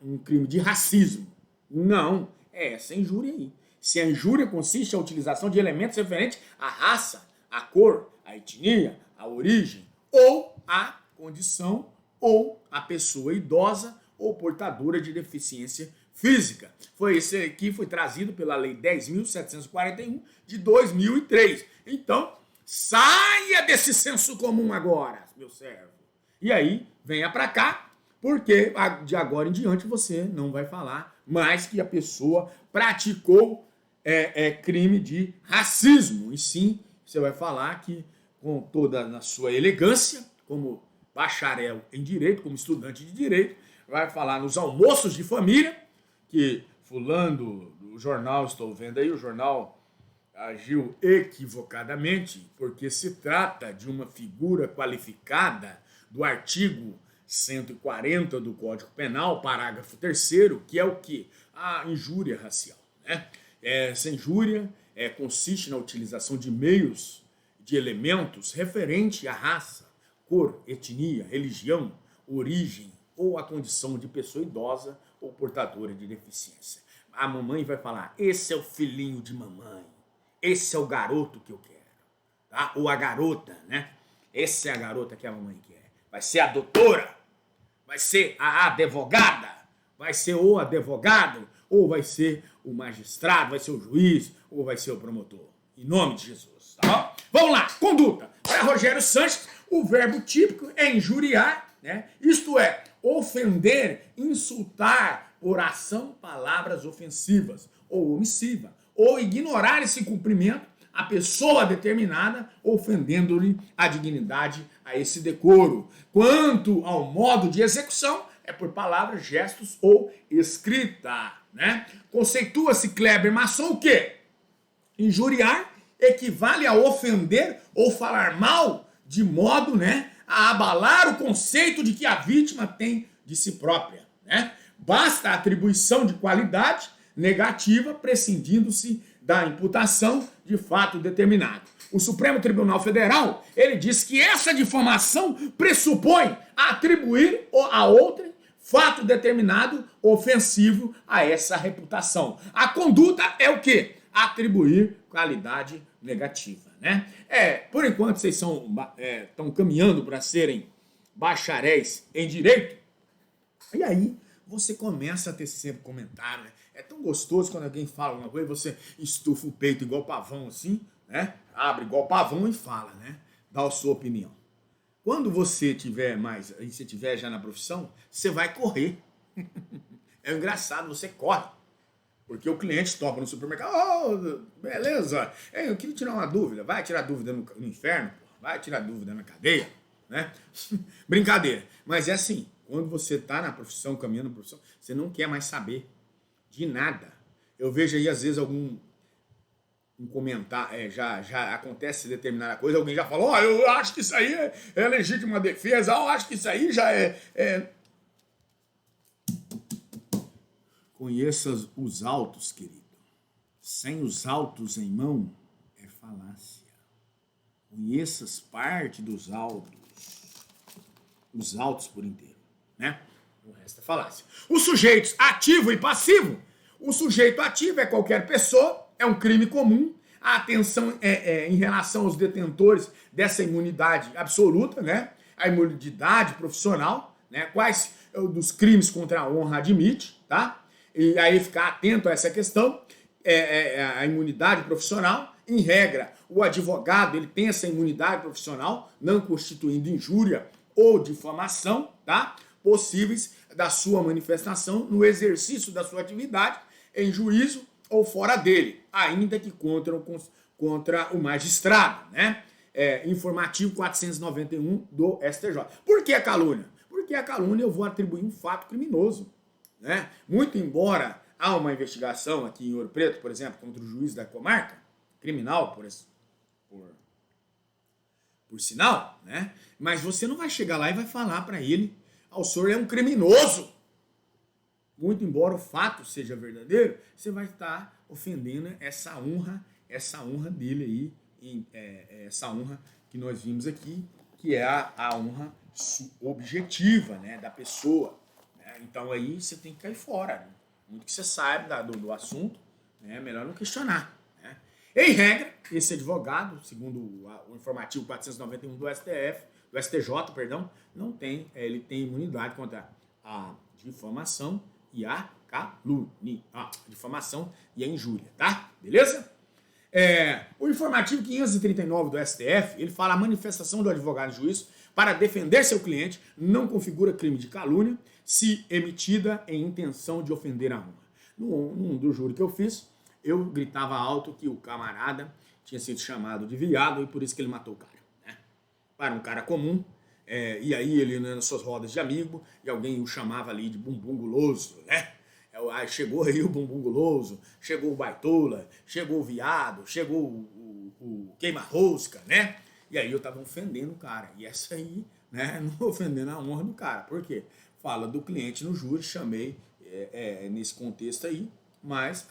um crime de racismo. Não, é essa injúria aí. Se a injúria consiste na utilização de elementos referentes à raça, à cor, à etnia, à origem, ou à condição, ou à pessoa idosa ou portadora de deficiência física. Esse aqui foi trazido pela Lei 10.741 de 2003. Então, saia desse senso comum agora, meu servo. E aí, venha para cá, porque de agora em diante você não vai falar mais que a pessoa praticou crime de racismo. E sim, você vai falar que, com toda a sua elegância, como bacharel em direito, como estudante de direito, vai falar nos almoços de família, que fulano do jornal, estou vendo aí, o jornal agiu equivocadamente, porque se trata de uma figura qualificada do artigo 140 do Código Penal, parágrafo 3º, que é o quê? A injúria racial, né? Essa injúria consiste na utilização de meios, de elementos referente à raça, cor, etnia, religião, origem ou a condição de pessoa idosa ou portadora de deficiência. A mamãe vai falar: esse é o filhinho de mamãe, esse é o garoto que eu quero, tá? Ou a garota, né? Essa é a garota que a mamãe quer. Vai ser a doutora, vai ser a advogada, vai ser o advogado, ou vai ser o magistrado, vai ser o juiz, ou vai ser o promotor. Em nome de Jesus, tá bom? Vamos lá, conduta. Para Rogério Sanches, o verbo típico é injuriar, né? Isto é, ofender, insultar por ação, palavras ofensivas ou omissiva, ou ignorar esse cumprimento a pessoa determinada, ofendendo-lhe a dignidade, a esse decoro. Quanto ao modo de execução, é por palavras, gestos ou escrita, né? Conceitua-se Kleber Masson o quê? Injuriar equivale a ofender ou falar mal de modo, né, a abalar o conceito de que a vítima tem de si própria, né? Basta a atribuição de qualidade negativa, prescindindo-se da imputação de fato determinado. O Supremo Tribunal Federal, ele diz que essa difamação pressupõe atribuir a outrem fato determinado ofensivo a essa reputação. A conduta é o quê? Atribuir qualidade negativa, né? Por enquanto vocês estão caminhando para serem bacharéis em direito, e aí você começa a ter sempre comentário, né? É tão gostoso quando alguém fala alguma coisa, você estufa o peito igual pavão assim, né? Abre igual pavão e fala, né? Dá a sua opinião. Quando você tiver já na profissão, você vai correr. É engraçado, você corre. Porque o cliente topa no supermercado, beleza, eu queria tirar uma dúvida. Vai tirar dúvida no inferno? Vai tirar dúvida na cadeia? Né? Brincadeira. Mas é assim, quando você está na profissão, caminhando na profissão, você não quer mais saber de nada. Eu vejo aí, às vezes, um comentário, já acontece determinada coisa, alguém já falou, eu acho que isso aí é legítima defesa, eu acho que isso aí já é... Conheça os autos, querido. Sem os autos em mão, é falácia. Conheças parte dos autos. Os autos por inteiro, né? O resto é falácia. Os sujeitos ativo e passivo. O sujeito ativo é qualquer pessoa, é um crime comum. A atenção em relação aos detentores dessa imunidade absoluta, né? A imunidade profissional, né? Quais dos crimes contra a honra admite, tá? E aí ficar atento a essa questão, a imunidade profissional. Em regra, o advogado ele tem essa imunidade profissional, não constituindo injúria ou difamação, tá? Possíveis da sua manifestação no exercício da sua atividade em juízo ou fora dele, ainda que contra o magistrado, né? Informativo 491 do STJ. Por que a calúnia? Porque a calúnia eu vou atribuir um fato criminoso, né? Muito embora há uma investigação aqui em Ouro Preto, por exemplo, contra o juiz da comarca, criminal, por sinal, né? Mas você não vai chegar lá e vai falar para ele, o senhor é um criminoso. Muito embora o fato seja verdadeiro, você vai estar ofendendo essa honra dele aí, essa honra que nós vimos aqui, que é a honra objetiva, né, da pessoa. Né? Então aí você tem que cair fora. Né? Muito que você saiba do assunto, né, é melhor não questionar. Né? Em regra, esse advogado, segundo o informativo 491 do STJ, perdão, não tem, ele tem imunidade contra a difamação e a calúnia, a difamação e a injúria, tá? Beleza? O informativo 539 do STF, ele fala: a manifestação do advogado em juízo para defender seu cliente não configura crime de calúnia se emitida em intenção de ofender a honra. Num do júri que eu fiz, eu gritava alto que o camarada tinha sido chamado de viado e por isso que ele matou o cara. Né? Para um cara comum, e aí ele nas suas rodas de amigo, e alguém o chamava ali de bumbum guloso, né? Aí chegou aí o bumbum guloso, chegou o baitola, chegou o viado, chegou o queima-rosca, né? E aí eu tava ofendendo o cara. E essa aí, né, não ofendendo a honra do cara. Por quê? Fala do cliente no júri, chamei nesse contexto aí, mas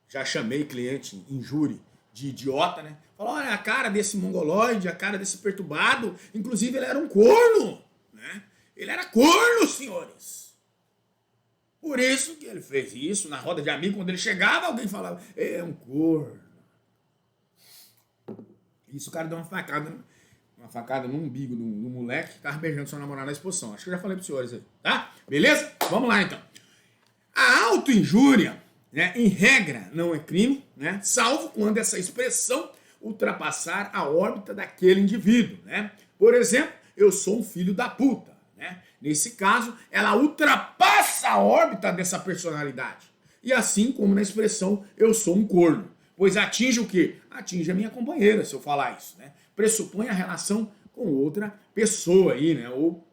já chamei cliente em júri de idiota, né? Falou, olha, a cara desse mongoloide, a cara desse perturbado, inclusive ele era um corno, né? Ele era corno, senhores. Por isso que ele fez isso, na roda de amigos, quando ele chegava, alguém falava, é um corno. Isso o cara deu uma facada no umbigo do moleque que tava beijando sua namorada na exposição. Acho que eu já falei pros senhores aí, tá? Beleza? Vamos lá, então. A autoinjúria, né, em regra, não é crime, né, salvo quando essa expressão ultrapassar a órbita daquele indivíduo, né? Por exemplo, eu sou um filho da puta, né? Nesse caso, ela ultrapassa a órbita dessa personalidade. E assim como na expressão, eu sou um corno. Pois atinge o quê? Atinge a minha companheira, se eu falar isso, né? Pressupõe a relação com outra pessoa aí, né? Ou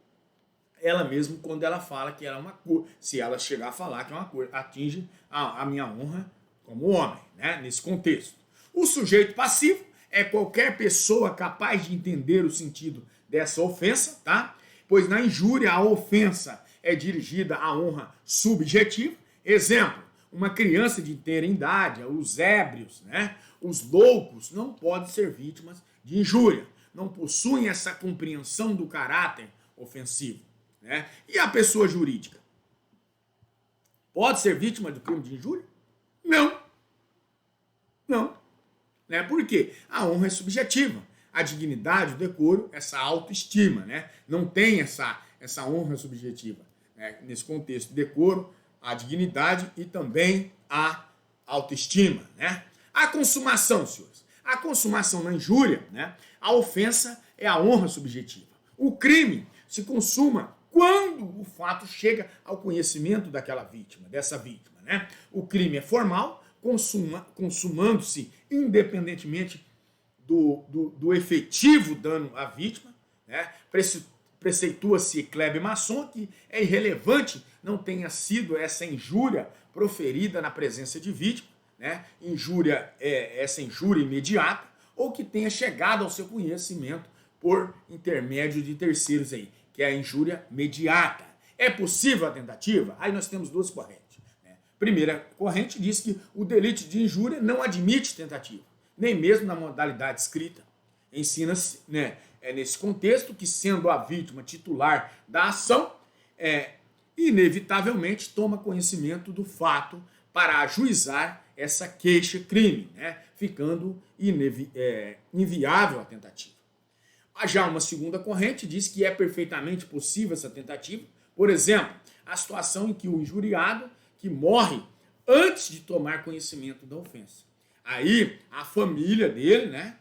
ela mesma, quando ela fala que ela é uma cor. Se ela chegar a falar que é uma cor, atinge a minha honra como homem, né? Nesse contexto. O sujeito passivo é qualquer pessoa capaz de entender o sentido dessa ofensa, tá? Pois na injúria a ofensa é dirigida à honra subjetiva. Exemplo, uma criança de inteira idade, os ébrios, né? Os loucos não podem ser vítimas de injúria, não possuem essa compreensão do caráter ofensivo, né? E a pessoa jurídica pode ser vítima do crime de injúria? Não. Não. Né? Por quê? A honra é subjetiva. A dignidade, o decoro, essa autoestima, né? Não tem essa honra subjetiva. Né? Nesse contexto, decoro, a dignidade e também a autoestima, né? A consumação, senhores. A consumação na injúria, né? A ofensa é a honra subjetiva. O crime se consuma quando o fato chega ao conhecimento daquela vítima, dessa vítima, né? O crime é formal, consumando-se independentemente do efetivo dano à vítima, né? Preceitua-se Kleber Masson que é irrelevante não tenha sido essa injúria proferida na presença de vítima, né? Essa injúria imediata, ou que tenha chegado ao seu conhecimento por intermédio de terceiros aí, que é a injúria mediata. É possível a tentativa? Aí nós temos duas correntes. Né? Primeira corrente diz que o delito de injúria não admite tentativa, nem mesmo na modalidade escrita. Ensina-se, né, nesse contexto que, sendo a vítima titular da ação, inevitavelmente toma conhecimento do fato para ajuizar essa queixa-crime, né, ficando inviável a tentativa. Já uma segunda corrente diz que é perfeitamente possível essa tentativa. Por exemplo, a situação em que o injuriado que morre antes de tomar conhecimento da ofensa. Aí a família dele, né,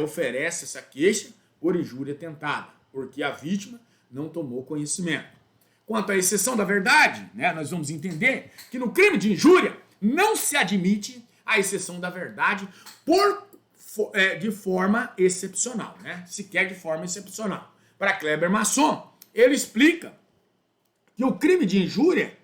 oferece essa queixa por injúria tentada, porque a vítima não tomou conhecimento. Quanto à exceção da verdade, né, nós vamos entender que no crime de injúria não se admite a exceção da verdade de forma excepcional, né? Sequer de forma excepcional. Para Kleber Masson, ele explica que o crime de injúria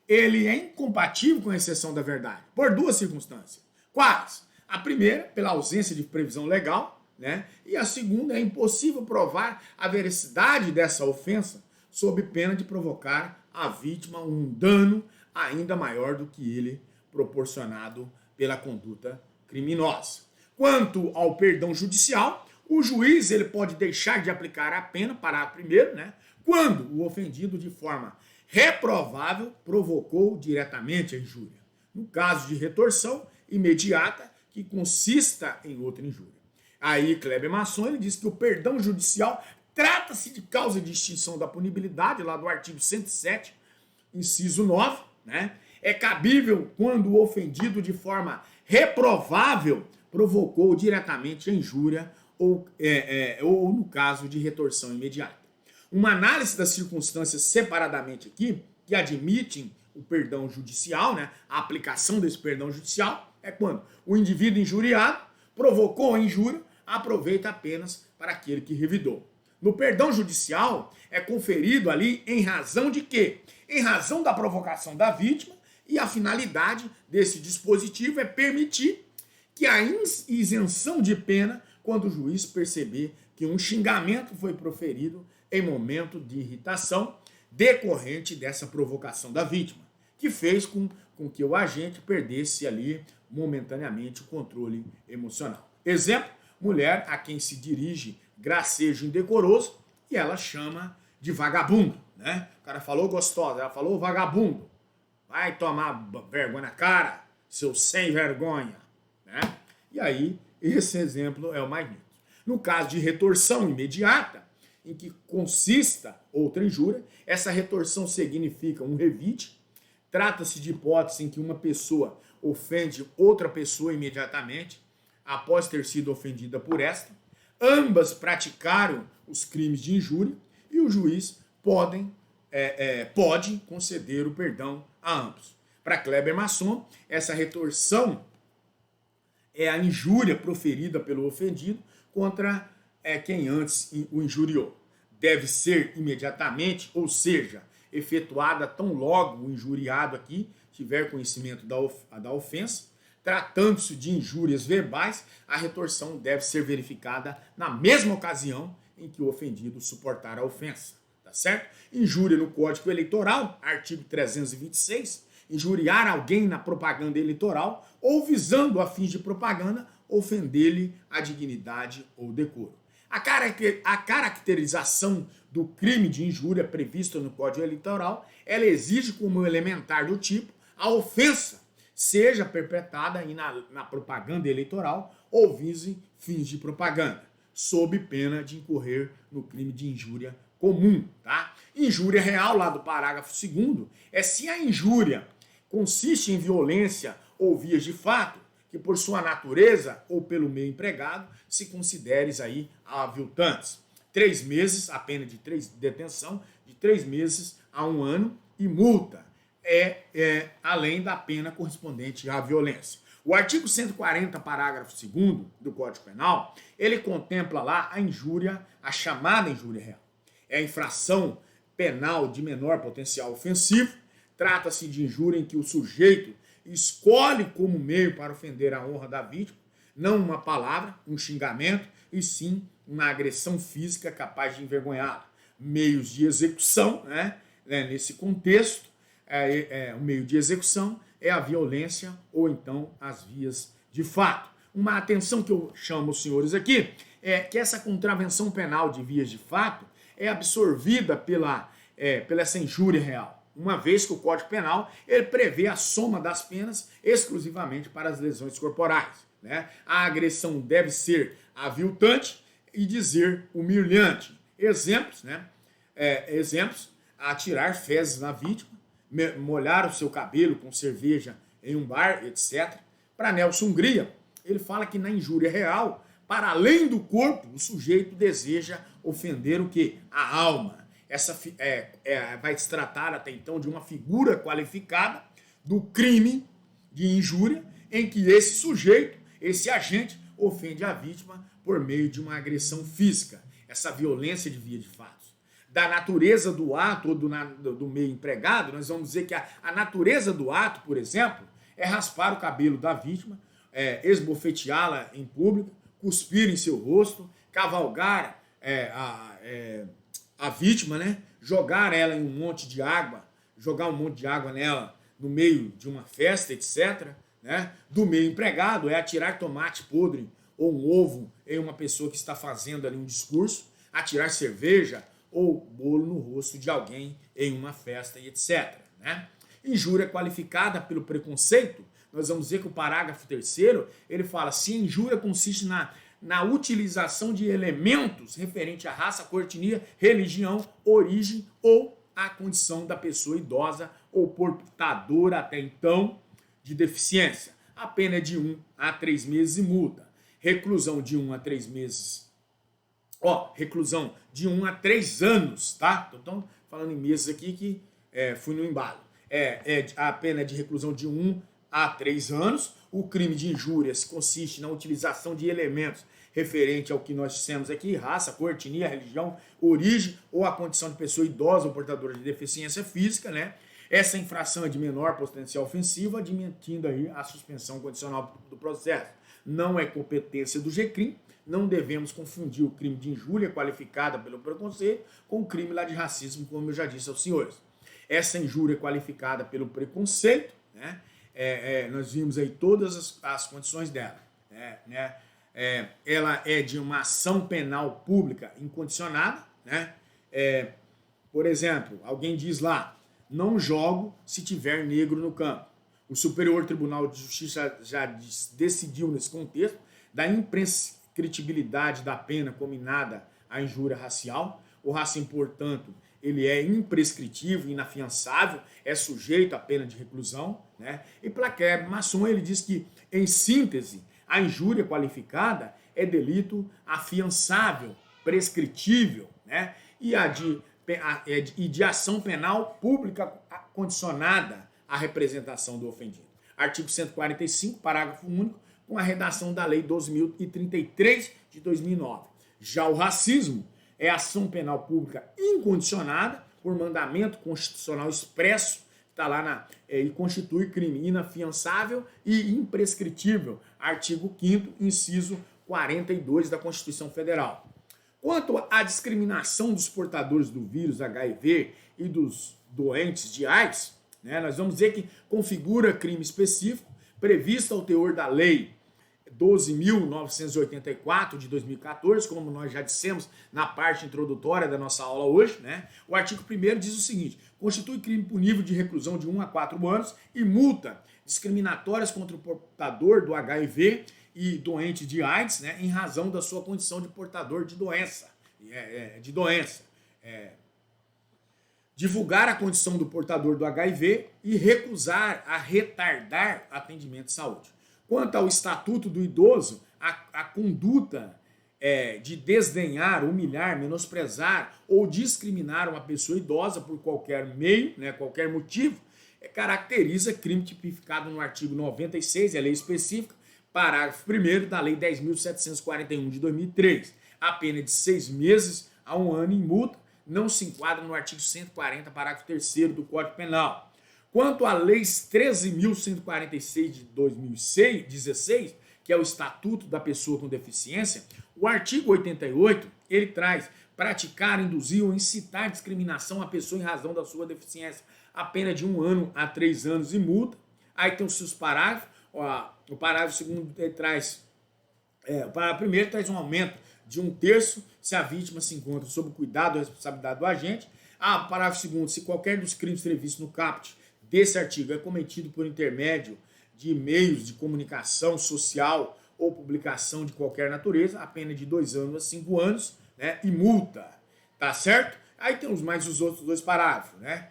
ele é incompatível com a exceção da verdade, por duas circunstâncias. Quais? A primeira, pela ausência de previsão legal, né? E a segunda, é impossível provar a veracidade dessa ofensa sob pena de provocar à vítima um dano ainda maior do que ele proporcionado pela conduta criminosa. Quanto ao perdão judicial, o juiz ele pode deixar de aplicar a pena, parágrafo primeiro, né, quando o ofendido de forma reprovável provocou diretamente a injúria. No caso de retorção imediata que consista em outra injúria. Aí Kleber Masson ele diz que o perdão judicial trata-se de causa de extinção da punibilidade, lá do artigo 107, inciso 9, né? É cabível quando o ofendido de forma reprovável provocou diretamente a injúria ou no caso de retorção imediata. Uma análise das circunstâncias separadamente aqui, que admitem o perdão judicial, né, a aplicação desse perdão judicial, é quando o indivíduo injuriado provocou a injúria, aproveita apenas para aquele que revidou. No perdão judicial, é conferido ali em razão de quê? Em razão da provocação da vítima, e a finalidade desse dispositivo é permitir que a isenção de pena quando o juiz perceber que um xingamento foi proferido em momento de irritação decorrente dessa provocação da vítima, que fez com que o agente perdesse ali momentaneamente o controle emocional. Exemplo, mulher a quem se dirige gracejo indecoroso e ela chama de vagabundo, né? O cara falou gostosa, ela falou vagabundo. Vai tomar vergonha na cara, seu sem vergonha, né? E aí, esse exemplo é o mais nítido. No caso de retorção imediata, em que consista outra injúria, essa retorção significa um revide. Trata-se de hipótese em que uma pessoa ofende outra pessoa imediatamente, após ter sido ofendida por esta. Ambas praticaram os crimes de injúria e o juiz pode conceder o perdão a ambos. Para Kleber Masson, essa retorção é a injúria proferida pelo ofendido contra quem antes o injuriou. Deve ser imediatamente, ou seja, efetuada tão logo o injuriado aqui tiver conhecimento da ofensa, Tratando-se de injúrias verbais, a retorção deve ser verificada na mesma ocasião em que o ofendido suportar a ofensa. Tá certo? Injúria no Código Eleitoral, artigo 326, injuriar alguém na propaganda eleitoral ou visando a fins de propaganda, ofender-lhe a dignidade ou decoro. A caracterização do crime de injúria prevista no Código Eleitoral, ela exige como elementar do tipo a ofensa seja perpetrada aí na propaganda eleitoral ou vise fins de propaganda, sob pena de incorrer no crime de injúria comum, tá? Injúria real, lá do parágrafo 2º, é se a injúria consiste em violência ou vias de fato, que por sua natureza ou pelo meio empregado se consideres aí aviltantes. 3 meses, a pena de detenção, de 3 meses a 1 ano e multa, além da pena correspondente à violência. O artigo 140, parágrafo 2º do Código Penal, ele contempla lá a injúria, a chamada injúria real. É a infração penal de menor potencial ofensivo. Trata-se de injúria em que o sujeito escolhe como meio para ofender a honra da vítima, não uma palavra, um xingamento, e sim uma agressão física capaz de envergonhá-la. Meios de execução, nesse contexto, o meio de execução é a violência ou então as vias de fato. Uma atenção que eu chamo os senhores aqui é que essa contravenção penal de vias de fato é absorvida pela essa injúria real, uma vez que o Código Penal ele prevê a soma das penas exclusivamente para as lesões corporais. Né? A agressão deve ser aviltante e dizer humilhante. Exemplos, atirar fezes na vítima, molhar o seu cabelo com cerveja em um bar, etc. Para Nelson Hungria, ele fala que na injúria real, para além do corpo, o sujeito deseja ofender o quê? A alma. Essa vai se tratar até então de uma figura qualificada do crime de injúria, em que esse sujeito, esse agente, ofende a vítima por meio de uma agressão física, essa violência de via de fato. Da natureza do ato ou do meio empregado, nós vamos dizer que a natureza do ato, por exemplo, é raspar o cabelo da vítima, esbofeteá-la em público, cuspir em seu rosto, cavalgar a vítima, jogar ela em um monte de água, jogar um monte de água nela no meio de uma festa, etc. Do meio empregado é atirar tomate podre ou um ovo em uma pessoa que está fazendo ali um discurso, atirar cerveja ou bolo no rosto de alguém em uma festa e etc. Injúria qualificada pelo preconceito, nós vamos dizer que o parágrafo 3º, ele fala se a injúria consiste na utilização de elementos referente à raça, cor, etnia, religião, origem ou a condição da pessoa idosa ou portadora até então de deficiência. A pena é de 1 a 3 meses e multa. Reclusão de 1 a 3 meses. Reclusão de 1 a 3 anos, tá? Então, falando em meses aqui que fui no embalo. A pena é de reclusão de 1 a 3 anos. O crime de injúrias consiste na utilização de elementos referente ao que nós dissemos aqui, raça, cor, etnia, religião, origem ou a condição de pessoa idosa ou portadora de deficiência física, Essa infração é de menor potencial ofensivo, admitindo aí a suspensão condicional do processo. Não é competência do GCRIM, não devemos confundir o crime de injúria qualificada pelo preconceito com o crime lá de racismo, como eu já disse aos senhores. Essa injúria qualificada pelo preconceito, nós vimos aí todas as condições dela. Ela é de uma ação penal pública incondicionada. Por exemplo, alguém diz lá, não jogo se tiver negro no campo. O Superior Tribunal de Justiça já decidiu nesse contexto da imprescritibilidade da pena combinada à injúria racial. O racismo, portanto, ele é imprescritível, inafiançável, é sujeito à pena de reclusão. E Plaquer Masson, ele diz que, em síntese, a injúria qualificada é delito afiançável, prescritível, e de ação penal pública condicionada à representação do ofendido. Artigo 145, parágrafo único, com a redação da Lei 12.033 de 2009. Já o racismo é ação penal pública incondicionada por mandamento constitucional expresso está lá e constitui crime inafiançável e imprescritível, artigo 5º, inciso 42 da Constituição Federal. Quanto à discriminação dos portadores do vírus HIV e dos doentes de AIDS, né, nós vamos dizer que configura crime específico previsto ao teor da Lei 12.984 de 2014, como nós já dissemos na parte introdutória da nossa aula hoje, né? O artigo 1º diz o seguinte: constitui crime punível de reclusão de 1 a 4 anos e multa discriminatórias contra o portador do HIV e doente de AIDS, né, em razão da sua condição de portador de doença. Divulgar a condição do portador do HIV e recusar a retardar atendimento de saúde. Quanto ao Estatuto do Idoso, a conduta de desdenhar, humilhar, menosprezar ou discriminar uma pessoa idosa por qualquer meio, né, qualquer motivo, caracteriza crime tipificado no artigo 96, lei específica, parágrafo 1º da Lei 10.741 de 2003. A pena de 6 meses a 1 ano em multa não se enquadra no artigo 140, parágrafo 3º do Código Penal. Quanto à Lei 13.146 de 2016, que é o Estatuto da Pessoa com Deficiência, o artigo 88, ele traz praticar, induzir ou incitar discriminação à pessoa em razão da sua deficiência, a pena de 1 ano a 3 anos e multa. Aí tem os seus parágrafos. O parágrafo 2º traz, o parágrafo 1º traz um aumento de 1/3 se a vítima se encontra sob o cuidado ou responsabilidade do agente. O parágrafo 2º, se qualquer dos crimes previstos no caput desse artigo é cometido por intermédio de meios de comunicação social ou publicação de qualquer natureza, a pena de 2 anos a 5 anos, né, e multa, tá certo? Aí temos mais os outros 2 parágrafos, né?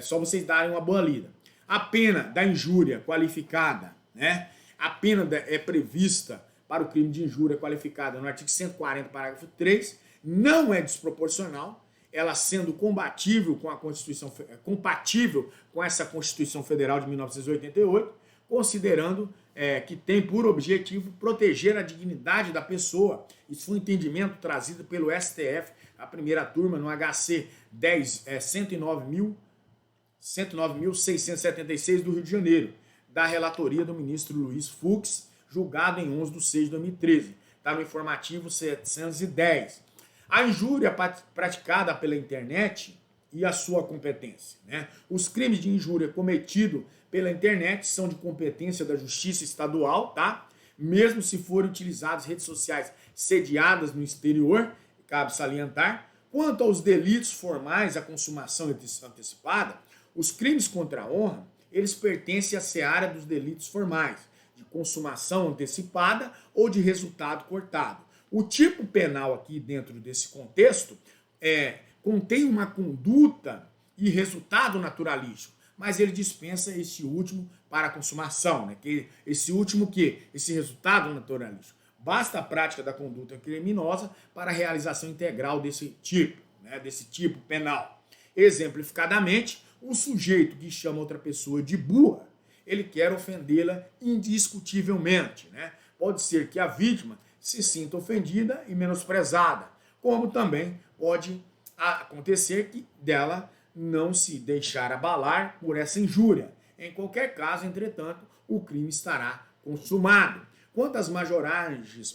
Só vocês darem uma boa lida. A pena da injúria qualificada, né? A pena é prevista para o crime de injúria qualificada no artigo 140, parágrafo 3, não é desproporcional, ela sendo compatível com essa Constituição Federal de 1988, considerando que tem por objetivo proteger a dignidade da pessoa. Isso foi um entendimento trazido pelo STF, a primeira turma, no HC 109.676 do Rio de Janeiro, da relatoria do ministro Luiz Fux, julgado em 11/6 de 2013. Está no informativo 710. A injúria praticada pela internet e a sua competência, né? Os crimes de injúria cometidos pela internet são de competência da Justiça Estadual, tá? Mesmo se forem utilizadas redes sociais sediadas no exterior, cabe salientar. Quanto aos delitos formais, a consumação antecipada, os crimes contra a honra, eles pertencem à seara dos delitos formais, de consumação antecipada ou de resultado cortado. O tipo penal aqui dentro desse contexto contém uma conduta e resultado naturalístico, mas ele dispensa esse último para a consumação, né? Esse último esse resultado naturalístico. Basta a prática da conduta criminosa para a realização integral desse tipo, né? Desse tipo penal. Exemplificadamente, o sujeito que chama outra pessoa de burra, ele quer ofendê-la indiscutivelmente, né? Pode ser que a vítima se sinta ofendida e menosprezada, como também pode acontecer que dela não se deixar abalar por essa injúria. Em qualquer caso, entretanto, o crime estará consumado. Quanto às majorantes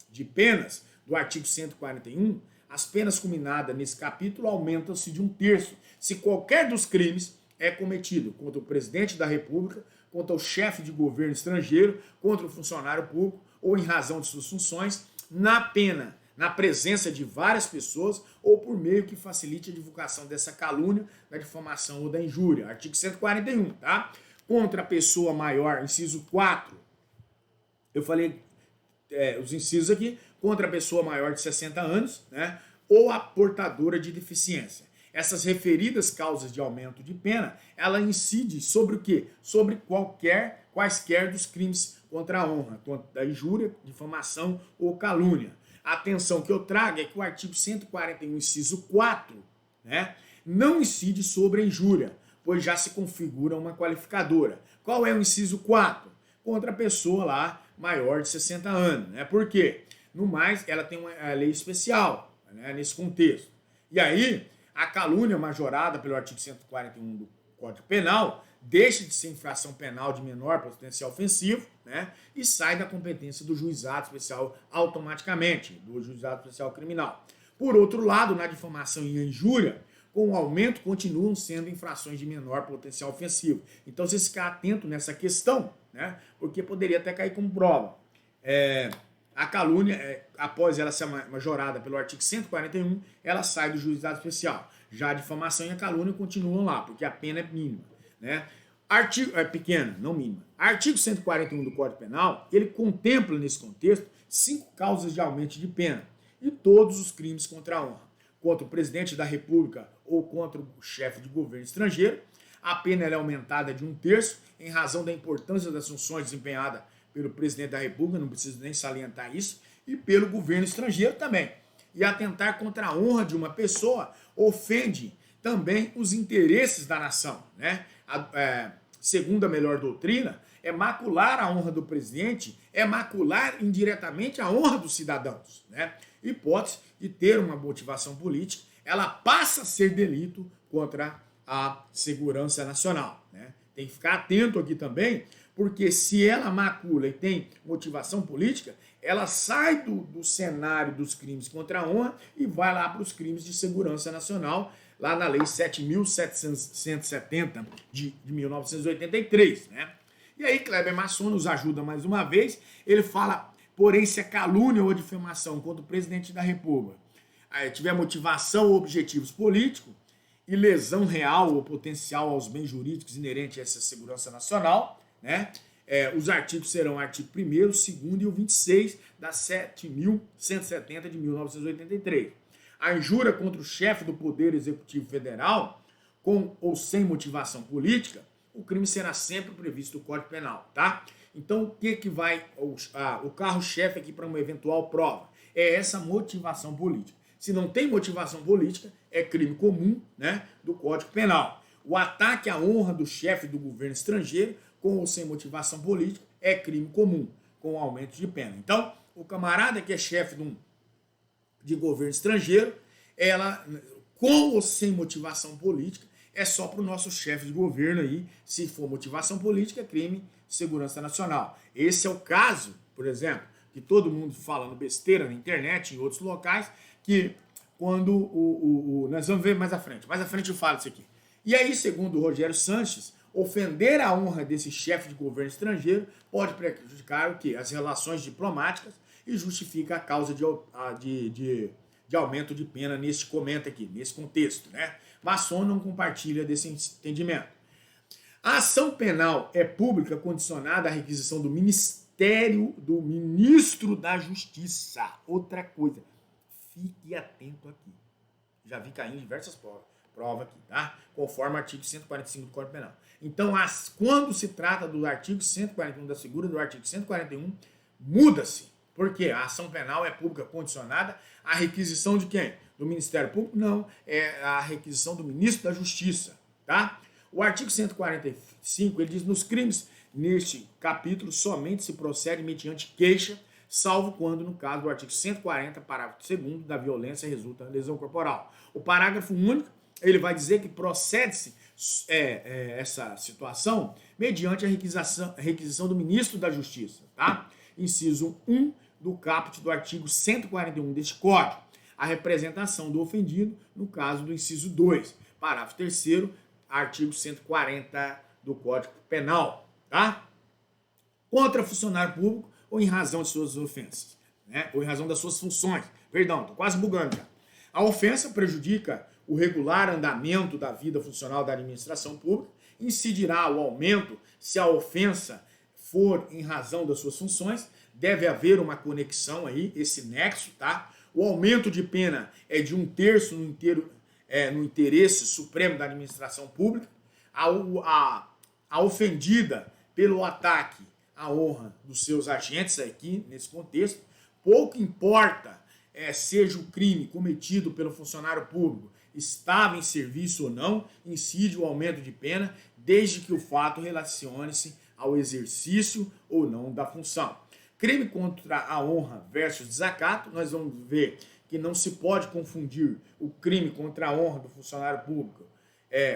de penas do artigo 141, as penas combinadas nesse capítulo aumentam-se de 1/3 se qualquer dos crimes é cometido contra o presidente da República, contra o chefe de governo estrangeiro, contra o funcionário público ou em razão de suas funções, na presença de várias pessoas ou por meio que facilite a divulgação dessa calúnia, da difamação ou da injúria. Artigo 141, tá? Contra a pessoa maior, inciso 4, eu falei os incisos aqui, contra a pessoa maior de 60 anos, né? Ou a portadora de deficiência. Essas referidas causas de aumento de pena, ela incide sobre o quê? Sobre quaisquer dos crimes contra a honra, contra a injúria, difamação ou calúnia. A atenção que eu trago é que o artigo 141, inciso 4, né, não incide sobre a injúria, pois já se configura uma qualificadora. Qual é o inciso 4? Contra a pessoa lá maior de 60 anos. Né? Por quê? No mais, ela tem uma lei especial, né, nesse contexto. E aí, a calúnia majorada pelo artigo 141 do Código Penal, deixa de ser infração penal de menor potencial ofensivo, né, e sai da competência do juizado especial automaticamente, do juizado especial criminal. Por outro lado, na difamação e injúria, com o aumento, continuam sendo infrações de menor potencial ofensivo. Então, vocês ficar atento nessa questão, né, porque poderia até cair como prova. A calúnia, após ela ser majorada pelo artigo 141, ela sai do juizado especial. Já a difamação e a calúnia continuam lá, porque a pena é mínima, né? Artigo, é pequena, não mínima. Artigo 141 do Código Penal, ele contempla nesse contexto 5 causas de aumento de pena e todos os crimes contra a honra. Contra o presidente da República ou contra o chefe de governo estrangeiro, a pena é aumentada de 1/3 em razão da importância das funções desempenhadas pelo presidente da República, não preciso nem salientar isso, e pelo governo estrangeiro também. E atentar contra a honra de uma pessoa ofende também os interesses da nação, né? Segundo a melhor doutrina, macular a honra do presidente é macular indiretamente a honra dos cidadãos, né? Hipótese de ter uma motivação política, ela passa a ser delito contra a segurança nacional, né? Tem que ficar atento aqui também, porque se ela macula e tem motivação política, ela sai do cenário dos crimes contra a honra e vai lá para os crimes de segurança nacional, lá na Lei 7.770 de 1983, né? E aí Kleber Masson nos ajuda mais uma vez, ele fala, porém, se a calúnia ou a difamação contra o presidente da República tiver motivação ou objetivos políticos e lesão real ou potencial aos bens jurídicos inerentes a essa segurança nacional, né? Os artigos serão o artigo 1º, 2º e o 26 da 7.170 de 1983. A injúria contra o chefe do Poder Executivo Federal, com ou sem motivação política, o crime será sempre previsto no Código Penal, tá? Então, o que vai o carro-chefe aqui para uma eventual prova? É essa motivação política. Se não tem motivação política, é crime comum, né, do Código Penal. O ataque à honra do chefe do governo estrangeiro, com ou sem motivação política, é crime comum, com aumento de pena. Então, o camarada que é chefe de governo estrangeiro, ela, com ou sem motivação política, é só para o nosso chefe de governo aí. Se for motivação política, é crime de segurança nacional. Esse é o caso, por exemplo, que todo mundo falando besteira na internet, em outros locais, que quando nós vamos ver mais à frente eu falo isso aqui. E aí, segundo o Rogério Sanches, ofender a honra desse chefe de governo estrangeiro pode prejudicar o quê? As relações diplomáticas e justifica a causa de aumento de pena nesse contexto, né? Masson não compartilha desse entendimento. A ação penal é pública condicionada à requisição do ministro da Justiça. Outra coisa, fique atento aqui. Já vi cair em diversas provas aqui, tá? Conforme o artigo 145 do Código Penal. Então, quando se trata do artigo 141 da figura do artigo 141, muda-se. Por quê? A ação penal é pública condicionada à requisição de quem? Do Ministério Público? Não, é a requisição do Ministro da Justiça, tá? O artigo 145, ele diz, nos crimes neste capítulo, somente se procede mediante queixa, salvo quando, no caso do artigo 140, parágrafo 2º, da violência resulta lesão corporal. O parágrafo único, ele vai dizer que procede-se essa situação mediante a requisição do Ministro da Justiça, tá? Inciso 1 do caput do artigo 141 deste Código. A representação do ofendido, no caso do inciso 2, parágrafo 3º, artigo 140 do Código Penal, tá? Contra funcionário público ou em razão de suas ofensas, né? Ou em razão das suas funções. Perdão, estou quase bugando já. A ofensa prejudica o regular andamento da vida funcional da administração pública, incidirá o aumento se a ofensa for em razão das suas funções, deve haver uma conexão aí, esse nexo, tá? O aumento de pena é de 1/3 no interesse supremo da administração pública. A ofendida pelo ataque à honra dos seus agentes aqui, nesse contexto, pouco importa seja o crime cometido pelo funcionário público, estava em serviço ou não, incide o aumento de pena, desde que o fato relacione-se ao exercício ou não da função. Crime contra a honra versus desacato, nós vamos ver que não se pode confundir o crime contra a honra do funcionário público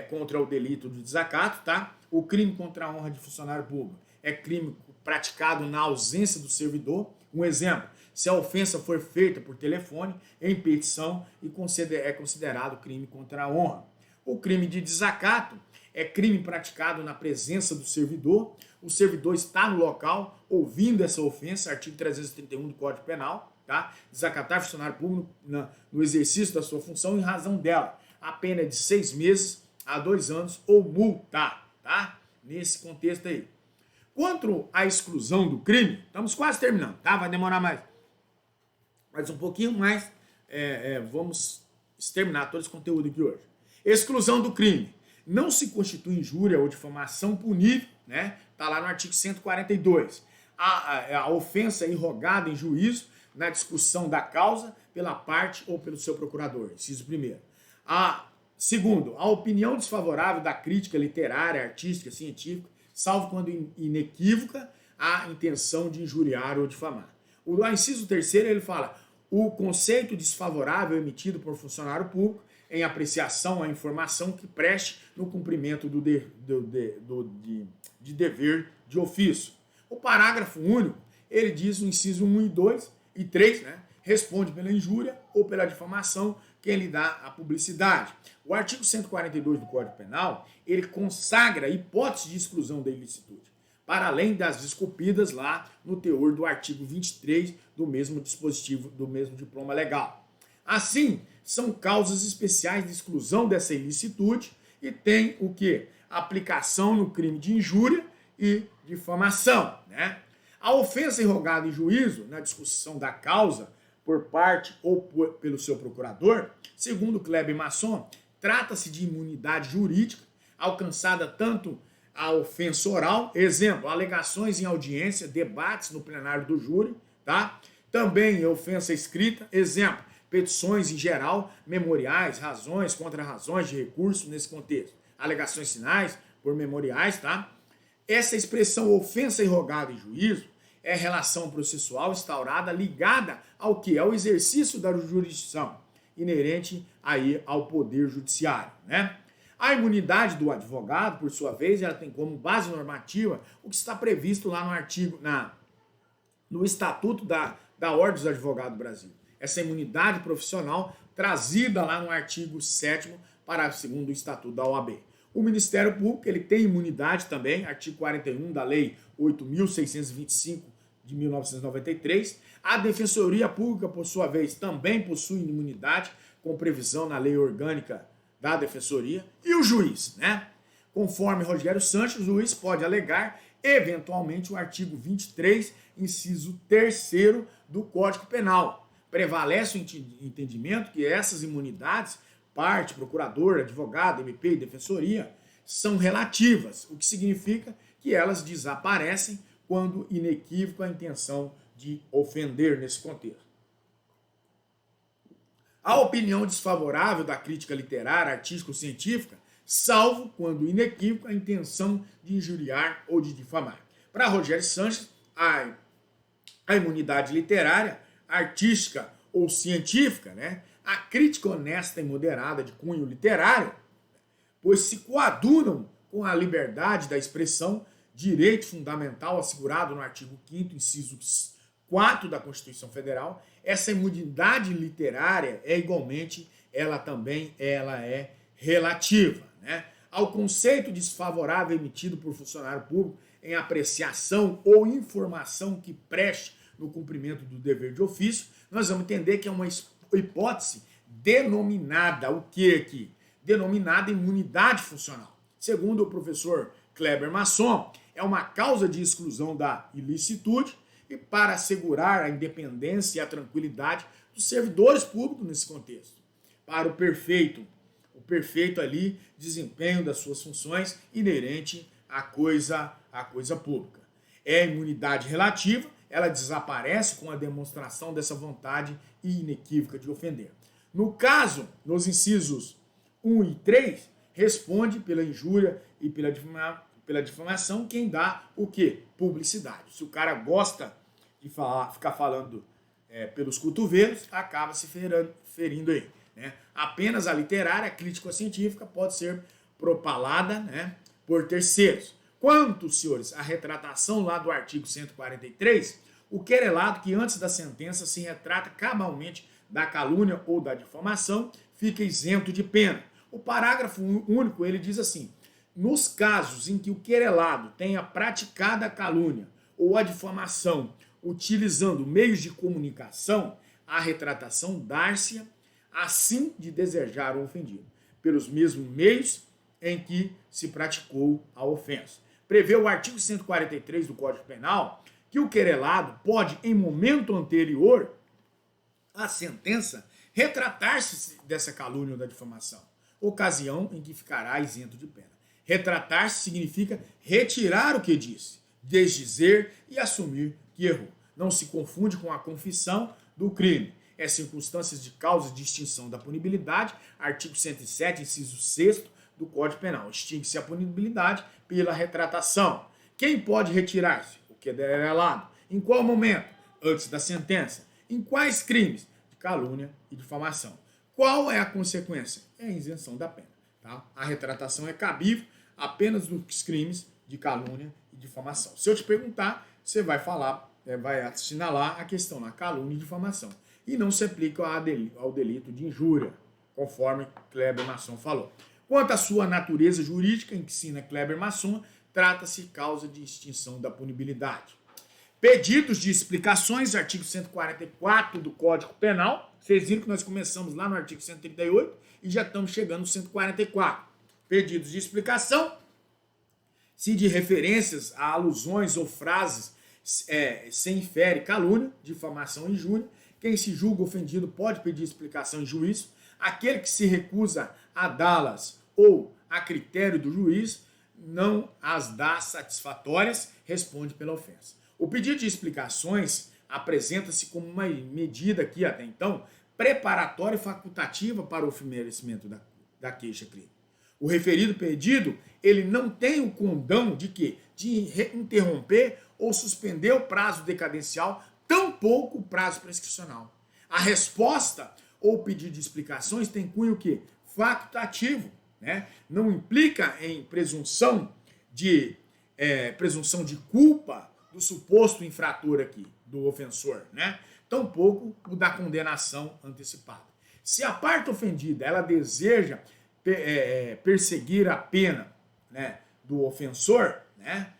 contra o delito de desacato, tá? O crime contra a honra de funcionário público é crime praticado na ausência do servidor. Um exemplo, se a ofensa for feita por telefone, em petição, e é considerado crime contra a honra. O crime de desacato é crime praticado na presença do servidor está no local ouvindo essa ofensa, artigo 331 do Código Penal, tá? Desacatar funcionário público no exercício da sua função em razão dela. A pena é de 6 meses a 2 anos ou multa, tá? Nesse contexto aí. Quanto à exclusão do crime, estamos quase terminando, tá? Vai demorar mais um pouquinho, mas vamos exterminar todo esse conteúdo aqui hoje. Exclusão do crime. Não se constitui injúria ou difamação punível, né? Tá lá no artigo 142. A ofensa é irrogada em juízo na discussão da causa pela parte ou pelo seu procurador. Inciso primeiro. Segundo, a opinião desfavorável da crítica literária, artística, científica, salvo quando inequívoca a intenção de injuriar ou difamar. O inciso terceiro, ele fala: o conceito desfavorável emitido por funcionário público em apreciação à informação que preste no cumprimento de dever de ofício. O parágrafo único, ele diz no inciso 1 e 2 e 3, né? Responde pela injúria ou pela difamação quem lhe dá a publicidade. O artigo 142 do Código Penal, ele consagra a hipótese de exclusão da ilicitude, para além das desculpidas lá no teor do artigo 23 do mesmo dispositivo, do mesmo diploma legal. Assim, são causas especiais de exclusão dessa ilicitude e tem o quê? Aplicação no crime de injúria e difamação, né? A ofensa irrogada em juízo, na discussão da causa, por parte ou pelo seu procurador, segundo Kleber Masson, trata-se de imunidade jurídica, alcançada tanto a ofensa oral, exemplo, alegações em audiência, debates no plenário do júri, tá? Também ofensa escrita, exemplo, petições em geral, memoriais, razões, contra-razões de recurso nesse contexto, alegações sinais por memoriais, tá? Essa expressão ofensa irrogada em juízo é relação processual instaurada ligada ao que é o exercício da jurisdição, inerente aí ao poder judiciário, né? A imunidade do advogado, por sua vez, ela tem como base normativa o que está previsto lá no artigo, no Estatuto da Ordem dos Advogados do Brasil. Essa imunidade profissional trazida lá no artigo 7º, parágrafo 2º do Estatuto da OAB. O Ministério Público, ele tem imunidade também, artigo 41 da Lei 8.625 de 1993. A Defensoria Pública, por sua vez, também possui imunidade, com previsão na Lei Orgânica da Defensoria. E o juiz, né? Conforme Rogério Sanches, o juiz pode alegar, eventualmente, o artigo 23, inciso 3º do Código Penal. Prevalece o entendimento que essas imunidades, parte, procurador, advogado, MP e defensoria, são relativas, o que significa que elas desaparecem quando inequívoca a intenção de ofender nesse contexto. A opinião desfavorável da crítica literária, artística ou científica, salvo quando inequívoca a intenção de injuriar ou de difamar. Para Rogério Sanches, a imunidade literária, artística ou científica, né? A crítica honesta e moderada de cunho literário, pois se coadunam com a liberdade da expressão, direito fundamental assegurado no artigo 5º, inciso 4 da Constituição Federal, essa imunidade literária é igualmente, ela é relativa, né? Ao conceito desfavorável emitido por funcionário público em apreciação ou informação que preste no cumprimento do dever de ofício, nós vamos entender que é uma hipótese denominada, o que aqui? Denominada imunidade funcional. Segundo o professor Kleber Masson, é uma causa de exclusão da ilicitude e para assegurar a independência e a tranquilidade dos servidores públicos nesse contexto. Para o perfeito ali desempenho das suas funções inerente à coisa pública. É a imunidade relativa, ela desaparece com a demonstração dessa vontade inequívoca de ofender. No caso, nos incisos 1 e 3, responde pela injúria e pela difamação quem dá o quê? Publicidade. Se o cara gosta de ficar falando pelos cotovelos, acaba se ferindo aí, né? Apenas a literária, a crítica científica pode ser propalada, né, por terceiros. Quanto, senhores, à retratação lá do artigo 143, o querelado que antes da sentença se retrata cabalmente da calúnia ou da difamação fica isento de pena. O parágrafo único, ele diz assim: nos casos em que o querelado tenha praticado a calúnia ou a difamação utilizando meios de comunicação, a retratação dar-se assim de desejar o ofendido, pelos mesmos meios em que se praticou a ofensa. Prevê o artigo 143 do Código Penal que o querelado pode, em momento anterior à sentença, retratar-se dessa calúnia ou da difamação, ocasião em que ficará isento de pena. Retratar-se significa retirar o que disse, desdizer e assumir que errou. Não se confunde com a confissão do crime. É circunstâncias de causa de extinção da punibilidade, artigo 107, inciso 6º do Código Penal. Extingue-se a punibilidade pela retratação. Quem pode retirar-se? O querelado. Em qual momento? Antes da sentença. Em quais crimes? De calúnia e difamação. Qual é a consequência? É a isenção da pena. Tá? A retratação é cabível apenas nos crimes de calúnia e difamação. Se eu te perguntar, você vai falar, vai assinalar a questão da calúnia e difamação. E não se aplica ao delito de injúria, conforme Kleber Masson falou. Quanto à sua natureza jurídica, ensina Kleber Masson, trata-se de causa de extinção da punibilidade. Pedidos de explicações, artigo 144 do Código Penal. Vocês viram que nós começamos lá no artigo 138 e já estamos chegando no 144. Pedidos de explicação, se de referências a alusões ou frases se infere calúnia, difamação e injúria, quem se julga ofendido pode pedir explicação em juízo. Aquele que se recusa a dá-las ou a critério do juiz não as dá satisfatórias, responde pela ofensa. O pedido de explicações apresenta-se como uma medida aqui até então preparatória e facultativa para o oferecimento da queixa-crime. O referido pedido, ele não tem o condão de quê? De interromper ou suspender o prazo decadencial, tampouco o prazo prescricional. A resposta ou pedido de explicações tem cunho o quê? Facultativo, né? Não implica em presunção de culpa do suposto infrator aqui, do ofensor, né? Tampouco o da condenação antecipada. Se a parte ofendida ela deseja perseguir a pena, né, do ofensor, né,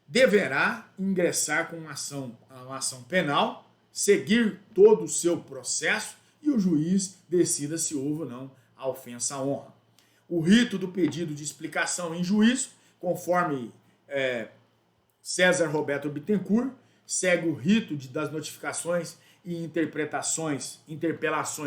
deverá ingressar com uma ação penal, seguir todo o seu processo e o juiz decida se houve ou não a ofensa à honra. O rito do pedido de explicação em juízo, conforme César Roberto Bittencourt, segue o rito das notificações e interpelações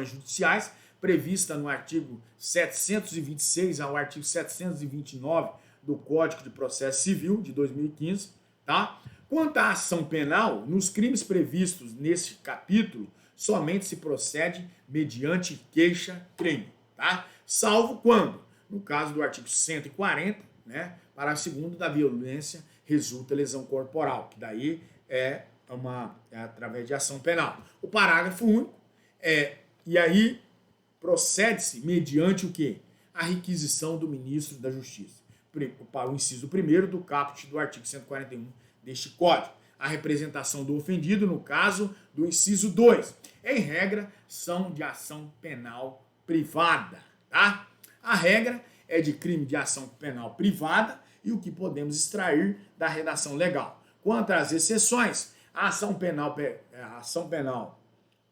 judiciais, prevista no artigo 726 ao artigo 729 do Código de Processo Civil de 2015, tá? Quanto à ação penal, nos crimes previstos nesse capítulo, somente se procede mediante queixa-crime, tá? Salvo quando, no caso do artigo 140, né, parágrafo segundo, da violência resulta lesão corporal, que daí é através de ação penal. O parágrafo único e aí procede-se mediante o quê? A requisição do ministro da Justiça, para o inciso 1º do caput do artigo 141 deste Código. A representação do ofendido, no caso do inciso 2. Em regra, são de ação penal privada, tá? A regra é de crime de ação penal privada e o que podemos extrair da redação legal. Quanto às exceções, a ação penal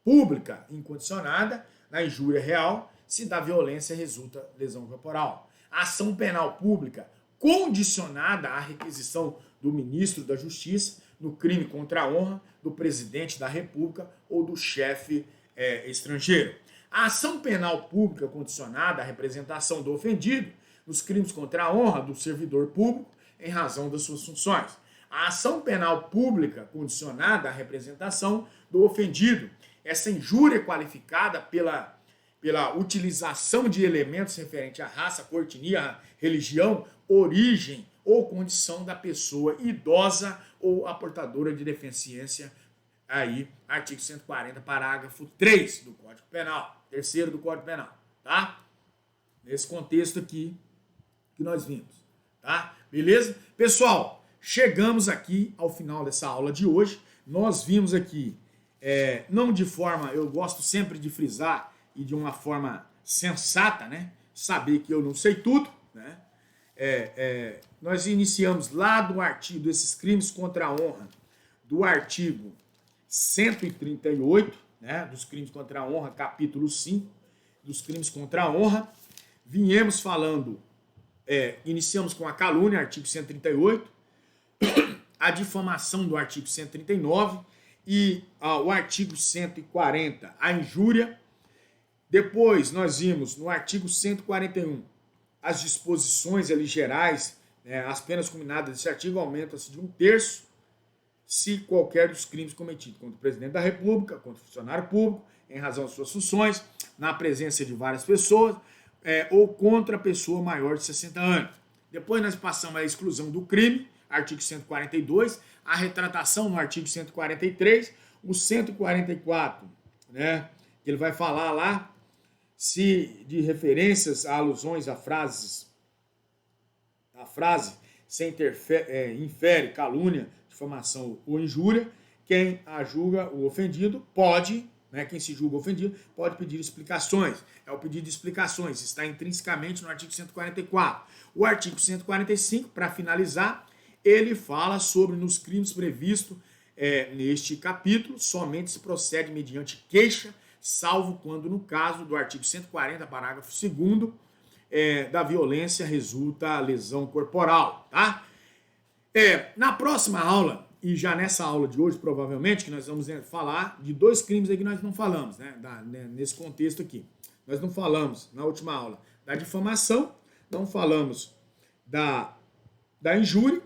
pública incondicionada na injúria real, se da violência resulta lesão corporal. A ação penal pública condicionada à requisição do ministro da Justiça no crime contra a honra do presidente da República ou do chefe estrangeiro. A ação penal pública condicionada à representação do ofendido nos crimes contra a honra do servidor público em razão das suas funções. A ação penal pública condicionada à representação do ofendido, essa injúria qualificada pela utilização de elementos referentes à raça, cor, etnia, religião, origem ou condição da pessoa idosa ou a portadora de deficiência, aí, artigo 140, parágrafo 3 do Código Penal, terceiro do Código Penal, tá? Nesse contexto aqui, que nós vimos, tá? Beleza? Pessoal, chegamos aqui ao final dessa aula de hoje. Nós vimos aqui, não de forma, eu gosto sempre de frisar e de uma forma sensata, né? Saber que eu não sei tudo, né? Nós iniciamos lá do artigo desses crimes contra a honra, do artigo 138, né? Dos crimes contra a honra, capítulo 5, dos crimes contra a honra. Viemos falando, iniciamos com a calúnia, artigo 138, a difamação do artigo 139 e o artigo 140, a injúria. Depois nós vimos no artigo 141 as disposições ali gerais, as penas combinadas desse artigo aumentam-se de 1/3 se qualquer dos crimes cometidos contra o presidente da República, contra o funcionário público, em razão de suas funções, na presença de várias pessoas, ou contra a pessoa maior de 60 anos. Depois nós passamos a exclusão do crime, artigo 142, a retratação no artigo 143, o 144, né, que ele vai falar lá se de referências a alusões a frases, a frase se infere calúnia, difamação ou injúria, quem a julga o ofendido pode, quem se julga ofendido, pode pedir explicações. O pedido de explicações está intrinsecamente no artigo 144. O artigo 145, para finalizar, ele fala sobre nos crimes previstos neste capítulo, somente se procede mediante queixa, salvo quando, no caso do artigo 140, parágrafo 2º, da violência resulta lesão corporal, tá? Na próxima aula, e já nessa aula de hoje, provavelmente, que nós vamos falar de 2 crimes aí que nós não falamos, nesse contexto aqui. Nós não falamos, na última aula, da difamação, não falamos da injúria,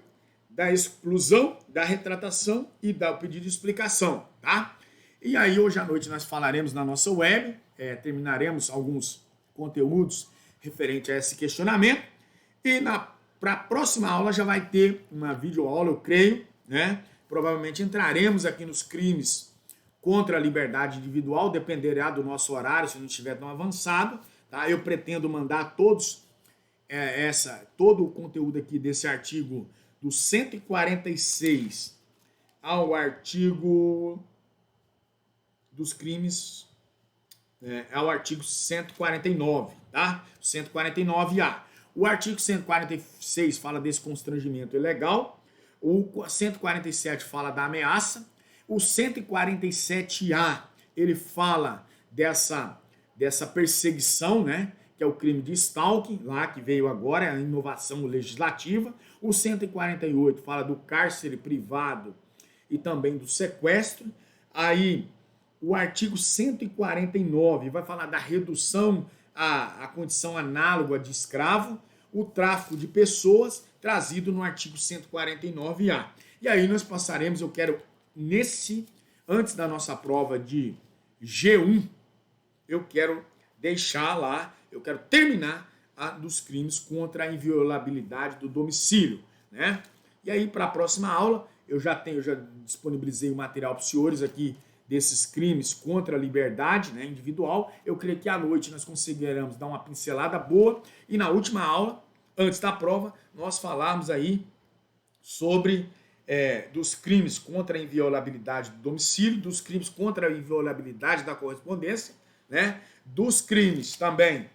da exclusão, da retratação e do pedido de explicação, tá? E aí, hoje à noite, nós falaremos na nossa web, terminaremos alguns conteúdos referentes a esse questionamento, e para a próxima aula já vai ter uma videoaula, eu creio, né? Provavelmente entraremos aqui nos crimes contra a liberdade individual, dependerá do nosso horário, se não estiver tão avançado, tá? Eu pretendo mandar todos, todo o conteúdo aqui desse artigo do 146 ao artigo dos crimes, ao artigo 149, tá? 149A. O artigo 146 fala desse constrangimento ilegal, o 147 fala da ameaça, o 147A ele fala dessa perseguição, né? Que é o crime de stalking, lá que veio agora, é a inovação legislativa. O 148 fala do cárcere privado e também do sequestro. Aí o artigo 149 vai falar da redução à condição análoga de escravo, o tráfico de pessoas, trazido no artigo 149A. E aí nós passaremos, eu quero, antes da nossa prova de G1, eu quero deixar lá, eu quero terminar dos crimes contra a inviolabilidade do domicílio, né? E aí, para a próxima aula, eu já disponibilizei o material para os senhores aqui desses crimes contra a liberdade, né, individual. Eu creio que à noite nós conseguiremos dar uma pincelada boa. E na última aula, antes da prova, nós falamos aí sobre dos crimes contra a inviolabilidade do domicílio, dos crimes contra a inviolabilidade da correspondência, né, dos crimes também,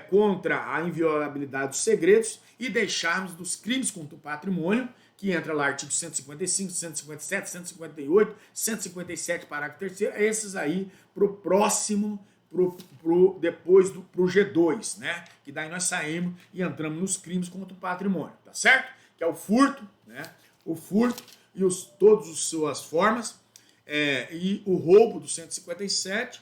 contra a inviolabilidade dos segredos e deixarmos dos crimes contra o patrimônio, que entra lá artigo 155, 157, 158, 157, parágrafo 3º, esses aí pro próximo, depois pro G2, né? Que daí nós saímos e entramos nos crimes contra o patrimônio, tá certo? Que é o furto, né? O furto e todas as suas formas, e o roubo do 157,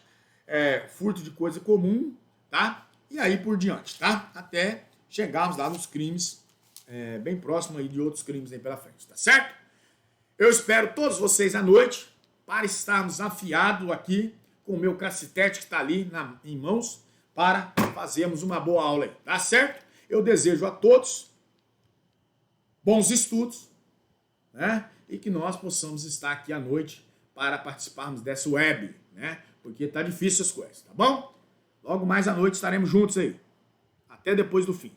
furto de coisa comum, tá? E aí por diante, tá? Até chegarmos lá nos crimes bem próximo aí de outros crimes aí pela frente, tá certo? Eu espero todos vocês à noite para estarmos afiados aqui com o meu cacetete que está ali em mãos para fazermos uma boa aula aí, tá certo? Eu desejo a todos bons estudos, né? E que nós possamos estar aqui à noite para participarmos dessa web, né? Porque tá difícil as coisas, tá bom? Logo mais à noite estaremos juntos aí. Até até depois do fim.